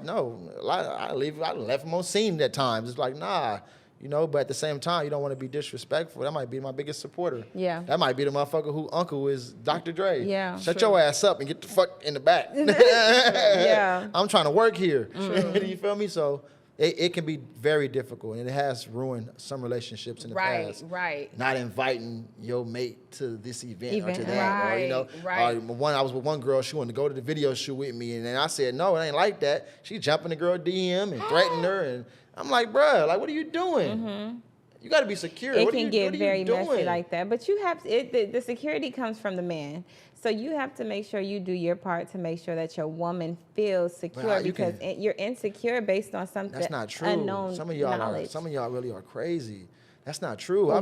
left them on scene at times. It's like, nah, but at the same time, you don't want to be disrespectful. That might be my biggest supporter. Yeah. That might be the motherfucker who uncle is Dr. Dre. Yeah. Shut your ass up and get the fuck in the back. Yeah. I'm trying to work here. You feel me? So it can be very difficult, and it has ruined some relationships in the past. Right. Not inviting your mate to this event or to that, Right. I was with one girl. She wanted to go to the video shoot with me, and then I said no, it ain't like that. She jumping the girl DM and threatened her, and I'm like, bruh, like, what are you doing? You got to be secure. It What can what get are you very messy doing? like that. But you have the security comes from the man. So you have to make sure you do your part to make sure that your woman feels secure Well, you because can- you're insecure based on something That's not true. unknown Some of y'all knowledge. really are crazy. That's not true. Well,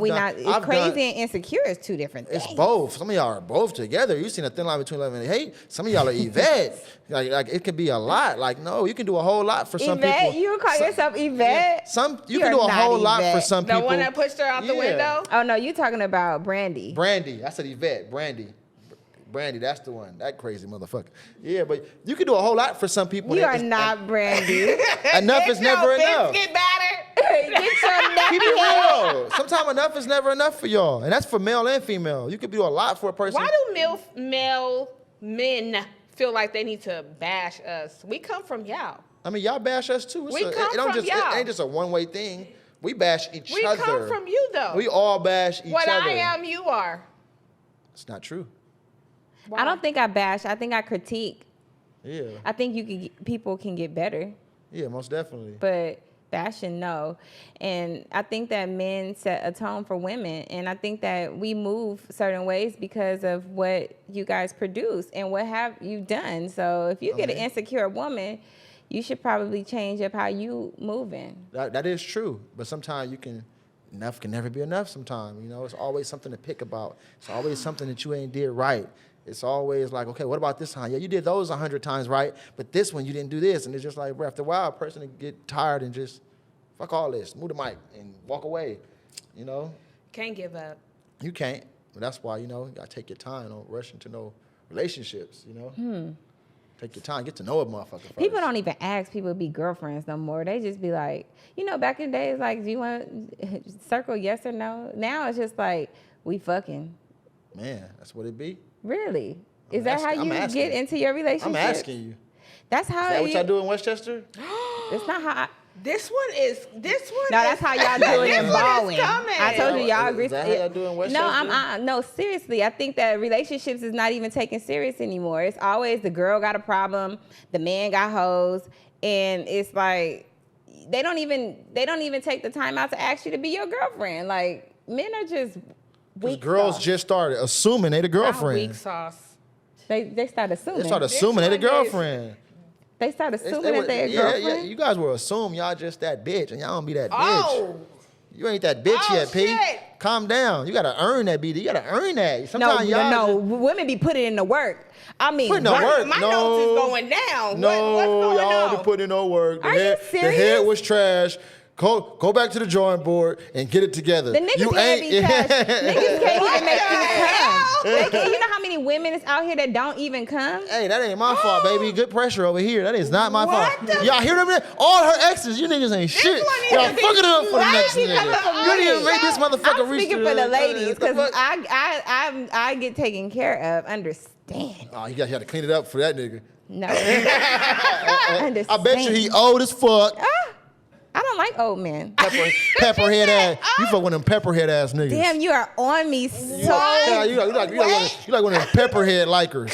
crazy and insecure is two different things. It's both. Some of y'all are both together. You seen a thin line between love and hate. Some of y'all are Yvette. like it could be a lot. Like, no, you can do a whole lot for some Yvette, people. you would call yourself Yvette? You You're can do a not whole lot for Yvette. some The people. one that pushed her out the Yeah. window? Oh no, you talking about Brandy. Brandy. I said Yvette. Brandy, that's the one. That crazy motherfucker. Yeah, but you can do a whole lot for some people. You are not Brandy. Enough is never enough. Biscuit batter. Get your neck Keep it real. Sometimes enough is never enough for y'all. And that's for male and female. You could do a lot for a person. Why do male men feel like they need to bash us? We come from y'all. I mean, y'all bash us too. We come it don't from just, y'all. It ain't just a one-way thing. We bash each We other. come from you, though. We all bash each What other. I am, you are. It's not true. I don't think I bash. I think I critique. Yeah. I think people can get better, Yeah, most definitely. but fashion, no. And I think that men set a tone for women. And I think that we move certain ways because of what you guys produce and what have you done. So if you get an insecure woman, you should probably change up how you moving. That is true. But sometimes enough can never be enough sometimes. You know, it's always something to pick about. It's always something that you ain't did right. It's always like, okay, what about this time? Yeah, you did those 100 times right, but this one you didn't do this. And it's just like, bro, after a while, a person will get tired and just, fuck all this, move the mic and walk away, you know? Can't give up. You can't. But that's why, you know, you gotta take your time. Don't rush into no relationships, you know? Take your time, get to know a motherfucker first. People don't even ask people to be girlfriends no more. They just be like, you know, back in the days, like, do you want circle yes or no? Now it's just like, we fucking. Man, that's what it be. Really? Is that how you get into your relationship? I'm asking you. That's how. Is that what y'all do in Westchester? It's not how. This one. No, that's how y'all do it in Baldwin. I told you y'all agree. Is that how y'all do in Westchester? No, seriously. I think that relationships is not even taken serious anymore. It's always the girl got a problem, the man got hoes, and it's like they don't even take the time out to ask you to be your girlfriend. Like, men are just weak. Girls sauce. just started assuming they the girlfriend. Weak sauce. They start assuming. They start assuming they the girlfriend. They start assuming that they're a girlfriend. Yeah, you guys will assume y'all just that bitch, and y'all don't be that Oh. bitch. You ain't that bitch yet, P. Shit. Calm down. You gotta earn that, BD. You gotta earn that. No, women be putting in the work. I mean, Putting in the work. My No. notes is going down. No, What's going y'all on? be putting in no work. Are you The head serious? was trash. Go back to the drawing board and get it together. The niggas can't be touched. Niggas can't even make you come. You know how many women is out here that don't even come? Hey, that ain't my fault, baby. Good pressure over here. That is not my What fault. the- Y'all hear them? All her exes, you niggas ain't shit. one needs Y'all to be- fucking it up for the Why next is he nigga. coming from You didn't even me? make this motherfucker I'm reach speaking the- for the ladies what the because fuck? I get taken care of. Understand? Oh, you had to clean it up for that nigga. No. Understand. I bet you he old as fuck. I don't like old men. Pepperhead ass. You fuck one of them pepperhead ass niggas. Damn, you are on me so. Yeah, you like one of them pepperhead likers.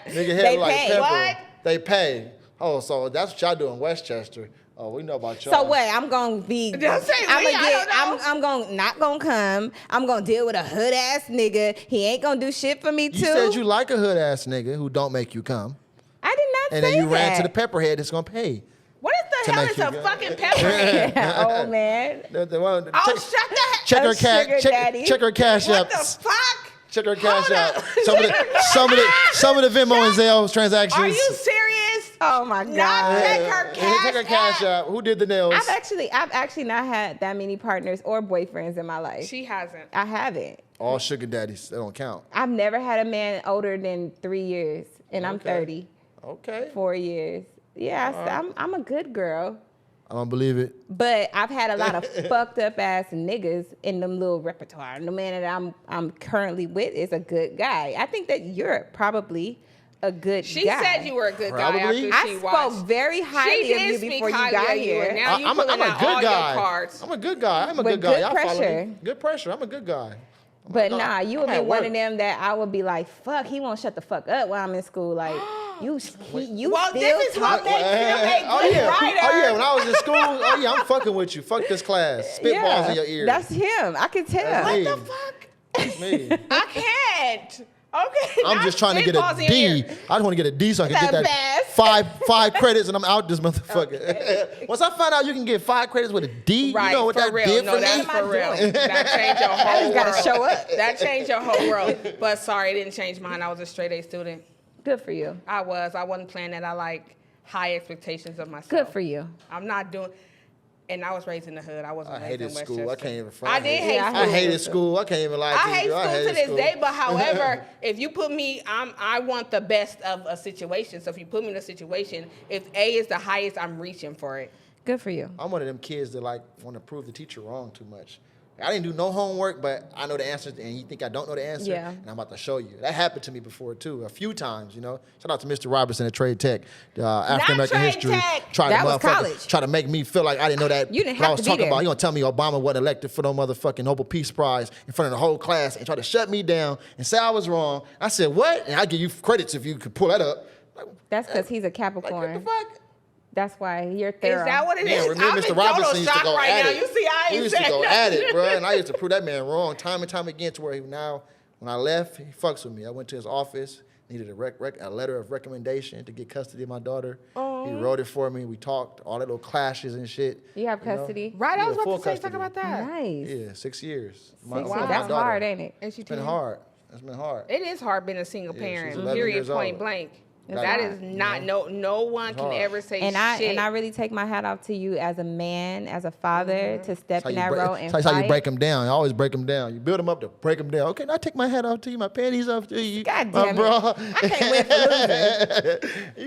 Nigga head They like pay. pepper. What? They pay. Oh, so that's what y'all do in Westchester. Oh, we know about y'all. So what? I'm gonna be. Don't say I'm we, gonna I don't know. I'm gonna not gonna come. I'm gonna deal with a hood ass nigga. He ain't gonna do shit for me too. You said you like a hood ass nigga who don't make you come, I did not and say then you ran that. to the pepperhead that's gonna pay. What is To the hell make is you a go. fucking pepperhead? Oh man. Oh, shut the Check her sugar daddy. check her cash What the apps. fuck? Check her cash Hold out. up. Some of the Venmo and Zelle transactions. Are you serious? Oh my god. Not check her Check her cash cash out. Who did the nails? I've actually not had that many partners or boyfriends in my life. She hasn't. I haven't. All sugar daddies. That don't count. I've never had a man older than 3 years, and I'm Okay. 30. Okay. 4 years. Yeah, I'm a good girl. I don't believe it. But I've had a lot of fucked up ass niggas in them little repertoire. And the man that I'm currently with is a good guy. I think that you're probably a good She guy. said you were a good Probably. guy after I she spoke watched. very highly She of did you speak before you highly got of you, and here. now you I'm pulling a out good all guy. your cards. I'm a good guy. I'm a With good guy. good Y'all follow pressure. me. Good pressure. I'm a good guy. But nah, you would I'm be at one work. of them that I would be like, fuck, he won't shut the fuck up while I'm in school. Like, you Well, still this is what talking. makes him a Oh good yeah. writer. Oh yeah. When I was in school, oh yeah, I'm fucking with you. Fuck this class. Spitballs in your ear. That's him. I can tell. That's me. What the fuck? That's me. I can't. Okay. I'm not just trying to get a spitballs in your D. ear. I just want to get a D so I can get That that fast. five credits and I'm out this motherfucker. Once I find out you can get 5 credits with a D, Right, you know what for that real. did No, for that's me? for real. That changed your whole just gotta world. show up. That changed your whole world. But sorry, it didn't change mine. I was a straight A student. Good for you. I wasn't playing that. I like high expectations of myself. Good for you. I'm not doing. And I was raised in the hood. I wasn't I raised in hated school. Westchester. I can't even front. I did hate Yeah, school. I hated school. I can't even lie to I you. hate school to hated this school. day, but however, if you put me, I want the best of a situation. So if you put me in a situation, if A is the highest, I'm reaching for it. Good for you. I'm one of them kids that like want to prove the teacher wrong too much. I didn't do no homework, but I know the answer, and you think I don't know the answer, Yeah. and I'm about to show you. That happened to me before, too, a few times, you know. Shout out to Mr. Robertson at Trade Tech, African American Trade History. Tech. That was college. Try to make me feel like I didn't know that. You didn't what I have was to be talking there. about. You gonna tell me Obama wasn't elected for no motherfucking Nobel Peace Prize in front of the whole class and try to shut me down and say I was wrong. I said, what? And I'll give you credits if you could pull that up. Like, That's because he's a like, Capricorn. what the fuck? That's why you're thorough. Is that what it Yeah, is? me and I'm Mr. in Robinson total used to shock go right at now. it. You see, I We ain't used to said go nothing. at it, bro. And I used to prove that man wrong time and time again to where he now, when I left, he fucks with me. I went to his office, needed a letter of recommendation to get custody of my daughter. He wrote it for me. We talked, all that little clashes and shit. You have custody? Right, I was Yeah, about to full say, talk custody. about that. Nice. Yeah, 6 years. Wow. That's hard, ain't it? And she It's been 10? hard. It's been hard. It is hard being a single Yeah, parent, she's 11 period, years point old. blank. It's That hard. is not, no one can hard. ever say And shit. I really take my hat off to you as a man, as a father, to step in that role and That's how you fight. break them down. You always break them down. You build them up to break them down. Okay, now I take my hat off to you, my panties off to you. God my damn it. bro. I can't win for losing.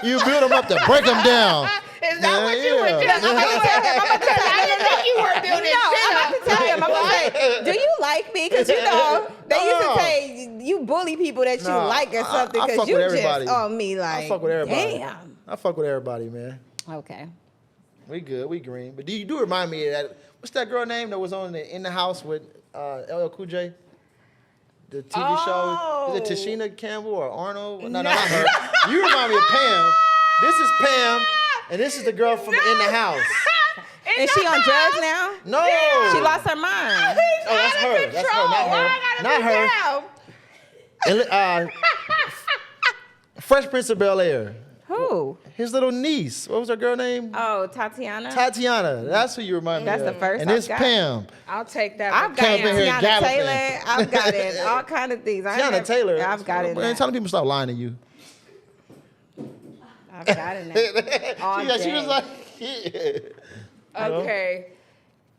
you build them up to break them down. Is that what you were doing? Yeah. I didn't know you were building No, shit I'm up. about to tell him. I'm gonna say, do you like me? Because you know they used No. to say you bully people that you No, like or I something fuck because you with just everybody. on me like. I fuck with everybody. Damn. I fuck with everybody, man. Okay. We good. We green. But you do remind me of that. What's that girl name that was on in the house with LL Cool J? The TV show. Is it Tashina Campbell or Arnold? No, not her. You remind me of Pam. This is Pam, and this is the girl from In the House. Is she on drugs now? No. She lost her mind. Oh, that's her. That's her. Not her. Not her. And, Fresh Prince of Bel-Air. Who? His little niece. What was her girl name? Oh, Tatiana. Tatiana. That's who you remind me of. That's the first And I've this got. Pam. I'll take that. I've got Came up in here Tiana galloping. Taylor. I've got it. All kind of things. Tiana Taylor. I've got it. Man, telling people stop lying to you. I've got it now. All She was day. like, yeah.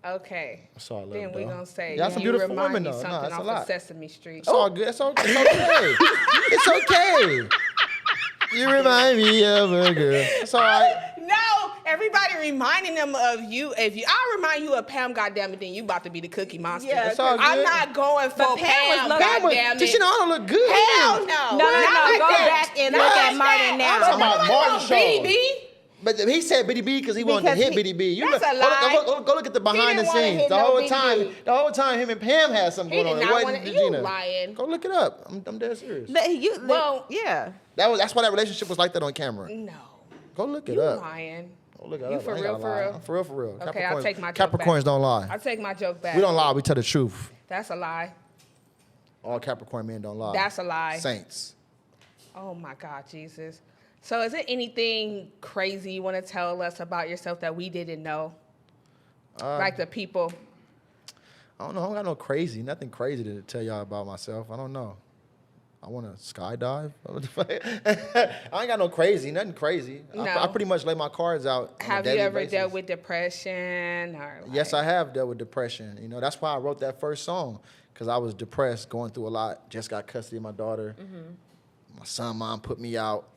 Okay. That's all I love, Then we though. gonna say Y'all some you beautiful remind women, me though. No, something that's a off lot. of Sesame Street. It's all good. It's okay. It's okay. You remind me of a girl. It's all right. No, everybody reminding them of you. If you, I'll remind you of Pam. Goddamn it, then you about to be the Cookie Monster. Yeah, It's all I'm good. not going for But Pam was Pam. low- Goddamn it. She don't look good. Hell no. No, Not like go that. back and Not look at like Martin that. now. I'm talking about Martin show. BB. But he said Bitty B because he wanted to Because hit he- Bitty B. That's a lie. Go look at the behind the didn't wanna scenes. hit The no whole Bitty time, B. the whole time, him and Pam had something He going on. did It not wasn't wanna. You Regina. lying. Go look it up. I'm dead serious. Well- yeah. That's why that relationship was like that on camera. No. Go look it You up. lying. Go look it You up. for I ain't real, gonna for lie. real? I'm for real, for real. Okay, I'll take my joke back. Capricorns don't lie. I'll take my joke back. We don't lie. We tell the truth. That's a lie. All Capricorn men don't lie. That's a lie. Saints. Oh my God, Jesus. So is it anything crazy you want to tell us about yourself that we didn't know? Like the people. I don't know. I don't got no crazy. Nothing crazy to tell y'all about myself. I don't know. I want to skydive. I ain't got no crazy. Nothing crazy. No. I pretty much lay my cards out. On a Have you daily ever basis. dealt with depression or Yes, I have dealt with depression. You know, that's why I wrote that first song, because I was depressed, going through a lot. Just got custody of my daughter. My son, mom put me out,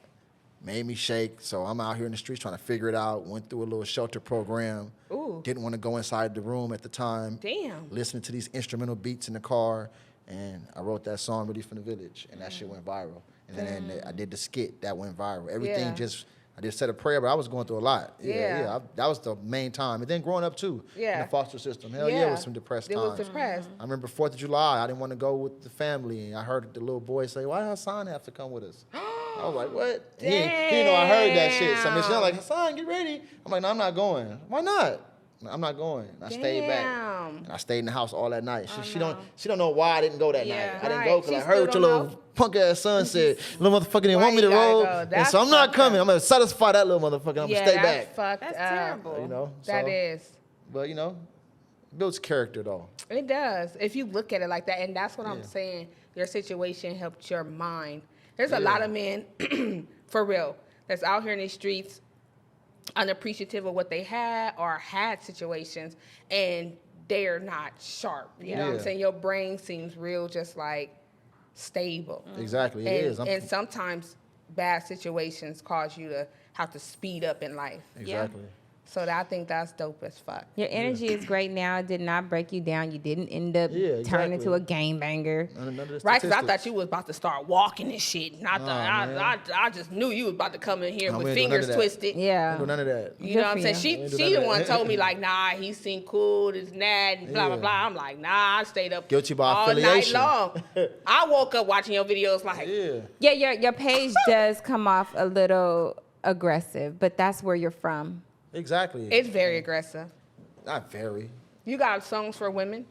made me shake. So I'm out here in the streets trying to figure it out. Went through a little shelter program. Ooh. Didn't want to go inside the room at the time. Damn. Listening to these instrumental beats in the car. And I wrote that song, Release from the Village. And that shit went viral. And then I did the skit that went viral. Everything Yeah. just... I just said a prayer, but I was going through a lot. Yeah. That was the main time. And then growing up, too, in Yeah. the foster system. Hell yeah, it was some depressed It times. was depressed. I remember 4th of July, I didn't want to go with the family. And I heard the little boy say, why Hassan have to come with us? I was like, what? He didn't know I heard that shit. So Michelle like, Hassan, get ready. I'm like, no, I'm not going. Why not? I'm not going. And I stayed back. Damn. And I stayed in the house all that night. She don't know why I didn't go that Yeah. night. I didn't Right. go because She I heard what your still little don't punk ass son said. Little motherfucker didn't Why want me to you gotta roll. go? And That's so I'm not fucked coming. up. I'm going to satisfy that little motherfucker. I'm going to stay that's back. fucked That's up. terrible. You know? That so- is. But, you know, builds character, though. It does. If you look at it like that, and that's what I'm saying. Your situation helped your mind. There's a lot of men, for real, that's out here in these streets, unappreciative of what they had or had situations, and they're not sharp. You know what I'm Yeah. saying? Your brain seems real, just like stable. Exactly. It and, is. And sometimes bad situations cause you to have to speed up in life. Exactly. So I think that's dope as fuck. Your energy is great now. It did not break you down. You didn't end up Yeah, turning exactly. into a gangbanger. None of the Right, because I statistics. thought you was about to start walking and shit. And I just knew you was about to come in here No, with we ain't doing none fingers of that. twisted. I Yeah. don't do none of that. You know what I'm Good saying? for you. She Ain't do the none one of that. told me like, nah, he seemed cool, this and that, and blah, blah, Yeah. blah. I'm like, nah, I stayed up Guilty by all affiliation. night long. I woke up watching your videos like, Yeah. Yeah, your page does come off a little aggressive, but that's where you're from. Exactly. It's very aggressive. Not very. You got songs for women?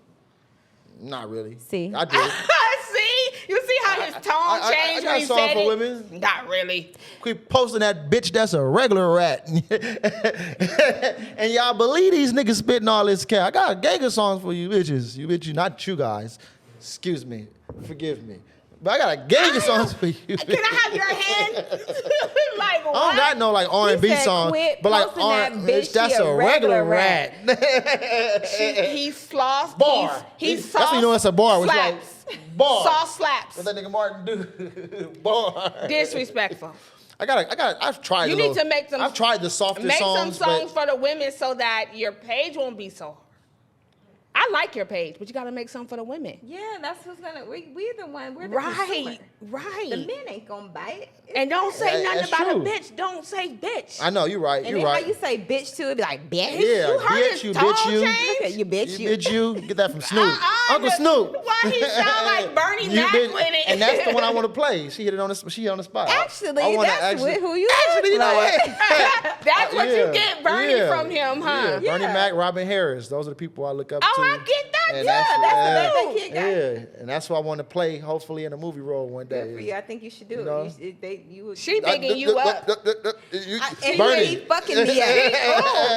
Not really. See? I do. See? You see how his tone changed I when he got a song said for it? women. Not really. Quit posting that bitch that's a regular rat. And y'all believe these niggas spitting all this cat. I got a gang of songs for you bitches. You bitches, not you guys. Excuse me. Forgive me. But I got a gang of songs for you. Can I have your hand? Like what? I don't got no like R&B said, song, "Quit but like posting that bitch, that's she a regular rat. He's flossed. Bar. He's That's when you know it's a bar. Which like slaps. bar. Sauce slaps. What that nigga Martin do? Bar. Disrespectful. I've tried. You need to make some. I've tried the softest Make songs. some songs for the women so that your page won't be so hard. I like your page, but you got to make some for the women. Yeah, that's what's gonna. We're the one. We're the Right, consumer. right. The men ain't gonna bite. And don't say Yeah, nothing that's about true. a bitch. Don't say bitch. I know you're right. And You're then right. how you say bitch too? It be like bitch. Yeah, You heard bitch, his you, tone bitch, you. change? Look at you, bitch. You bitch, you. Get that from Snoop. Uncle the- Snoop. Why he sound like Bernie You Mac bitch- with it? And that's the one I want to play. She hit it on the. She hit on the spot. Actually, I wanna that's who you Actually, you look know like. what? That's what you Yeah, get Bernie yeah, from him, huh? Yeah, Bernie Yeah. Mac, Robin Harris. Those are the people I look up Oh, to. I get that. And Yeah, that's yeah, the baby kid guy. Yeah, and that's what I want to play. Hopefully, in a movie role one day. Good for you. I think you should do You it. know? You would. She bigging you up. And he Bernie. ain't fucking me up.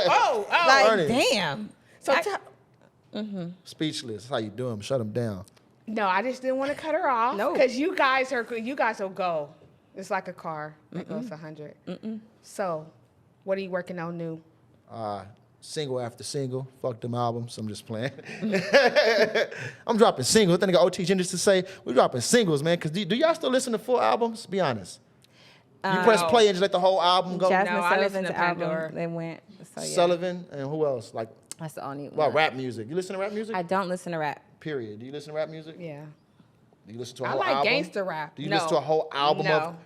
Oh. Like, Bernie. damn. So Speechless. That's how you do him. Shut him down. no, I just didn't want to cut her off. No. Because you guys will go. It's like a car that goes 100. So, what are you working on new? Single after single. Fuck them albums. I'm just playing. I'm dropping singles. That nigga OT Genders to say, we dropping singles, man. Because do y'all still listen to full albums? Be honest. You press play and just let the whole album go. Jasmine No, I listen Sullivan's to Pandora. album. They went. So, yeah. Sullivan and who else? Like, That's the only one. well, rap music. You listen to rap music? I don't listen to rap. Period. Do you listen to rap music? Yeah. Do you listen to a I whole like album? gangster rap. Do you No. listen to a whole album of? No.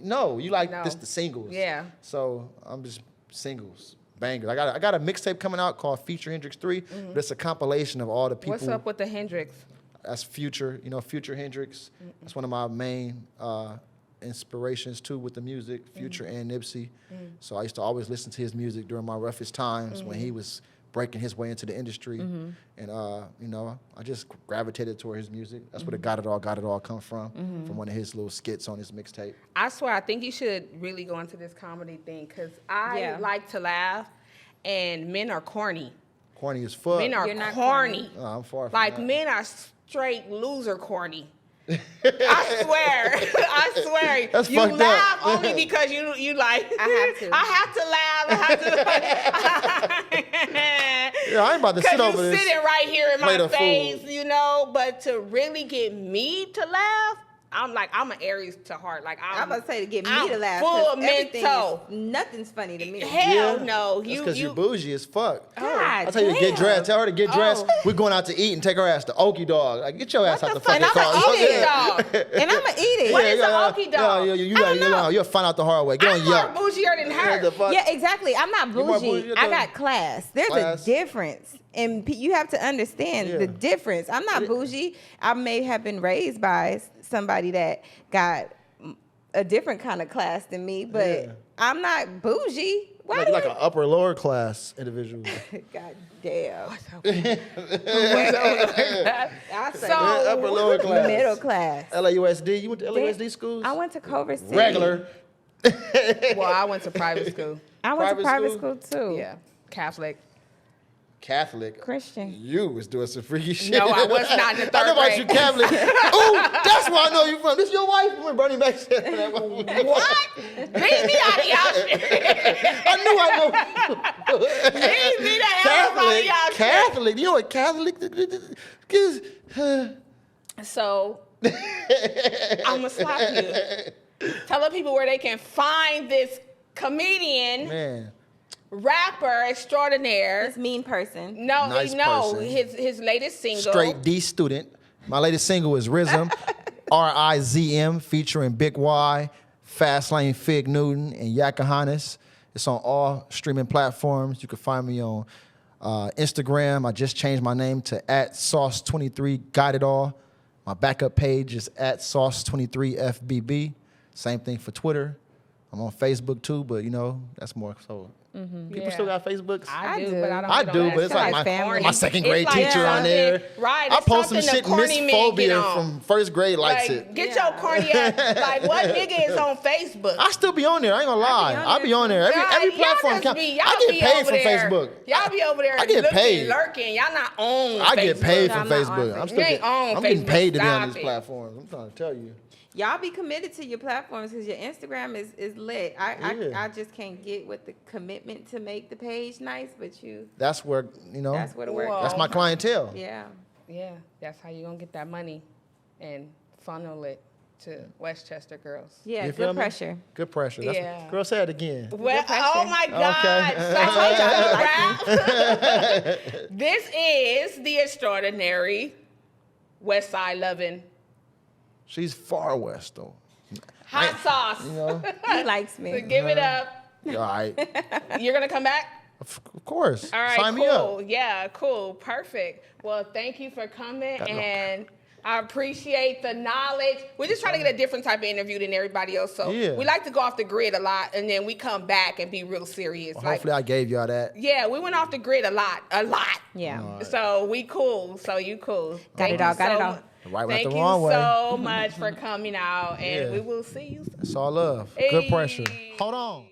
No, you like No. just the singles. Yeah. So I'm just singles, bangers. I got a mixtape coming out called Feature Hendrix 3. But it's a compilation of all the people. What's up with the Hendrix? That's Future, Future Hendrix. That's one of my main inspirations too with the music, Future and Nipsey. So I used to always listen to his music during my roughest times when he was breaking his way into the industry. And, I just gravitated toward his music. That's where the Got It All come from one of his little skits on his mixtape. I swear, I think you should really go into this comedy thing because I like to laugh, and men are corny. Corny as fuck. Men are You're not corny. Oh, I'm far from Like that. men are straight loser corny. I swear. That's you fucked up. laugh only because you like. I have to. I have to laugh. Yeah, I ain't about to sit over Because you this. sitting right here in plate my of face, food. But to really get me to laugh, I'm an Aries to heart. Like I'm about to say to get me I'm to laugh. 'cause full everything mental. is- Nothing's funny to me. Hell no. That's because you're bougie as fuck. God I tell you to get damn. dressed. Tell her to get dressed. Oh. We're going out to eat and take her ass to Okie Dog. Like, get your ass out the fuck? fucking And car. I'ma eat it. dog. And I'm gonna eat it. What is a Okie Dog? You'll find out the hard way. Get on I'm more Yelp. bougier than her. The fuck? Yeah, exactly. I'm not You more bougie. bougie I than- got class. There's Class. a difference. And you have to understand Yeah. the difference. I'm not bougie. I may have been raised by somebody that got a different kind of class than me, but Yeah. I'm not bougie. Why Like, do like you? an upper lower class individual. God damn. I say So- Upper lower class. middle class. LAUSD. You went to LAUSD schools? I went to Culver City. Regular. Well, I went to private school. I went to Private private school? school too. Yeah, Catholic. Catholic. Christian. You was doing some freaky shit. No, I was not in the I know third about you grade. Catholic. Ooh, that's where I know you from. This your wife? When Bernie Mac said that. What? Leave me out of y'all shit. I knew I know. Leave me the hell out of y'all shit. Catholic. You know what Catholic is? So, I'm going to slap you. Tell the people where they can find this comedian, Man, rapper extraordinaire. This mean person. No, Nice no, person. his latest single. straight D student. My latest single is Rizm, RIZM, featuring Big Y, Fastlane Fig Newton, and Yakahanis. It's on all streaming platforms. You can find me on Instagram. I just changed my name to @Sauce23 Got It All. My backup page is @Sauce23FBB. Same thing for Twitter. I'm on Facebook too, but you know, that's more so. People still got Facebooks. I do, do. but I don't. I get do, on but that it's stuff. like family. my second grade It's like teacher on something- there. Right, I it's post some something shit. the Miss corny men get Phobia on. from first grade likes Like, it. get your corny ass. Like, what nigga is on Facebook? I still be on there. I ain't gonna lie. on I there be on there. Y'all- Every y'all platform just count. be- y'all I get be paid over from there. Facebook. Y'all be over there I get looking, paid. lurking. Y'all not on I get Facebook. paid No, from I'm not on Facebook. I'm Facebook. still You ain't on I'm getting Facebook. paid to be on Stop these it. platforms. I'm trying to tell you. Y'all be committed to your platforms because your Instagram is lit. Yeah. I just can't get with the commitment to make the page nice, but That's where that's where the work. Whoa. that's my clientele. Yeah. Yeah, that's how you gonna get that money and funnel it to Westchester girls. Yeah, You feel good me? pressure. Good pressure. That's Yeah. Girl, say it again. Well, pressure. oh my God! So this is the extraordinary West Side loving She's far west though. hot sauce. You know. He likes me. So give it up. All right. You're gonna come back. Of course. All right, Sign cool. me up. Yeah, cool. Perfect. Well, thank you for coming, and I appreciate the knowledge. We're just trying to get a different type of interview than everybody else. So Yeah. we like to go off the grid a lot, and then we come back and be real serious. Well, Like, hopefully I gave y'all that. yeah, we went off the grid a lot. Yeah. So we cool. So you cool. Got it all, got it all. Right went Thank the you wrong way. so much for coming out, and Yeah. we will see you soon. It's all love. Good pressure. Hey. Hold on.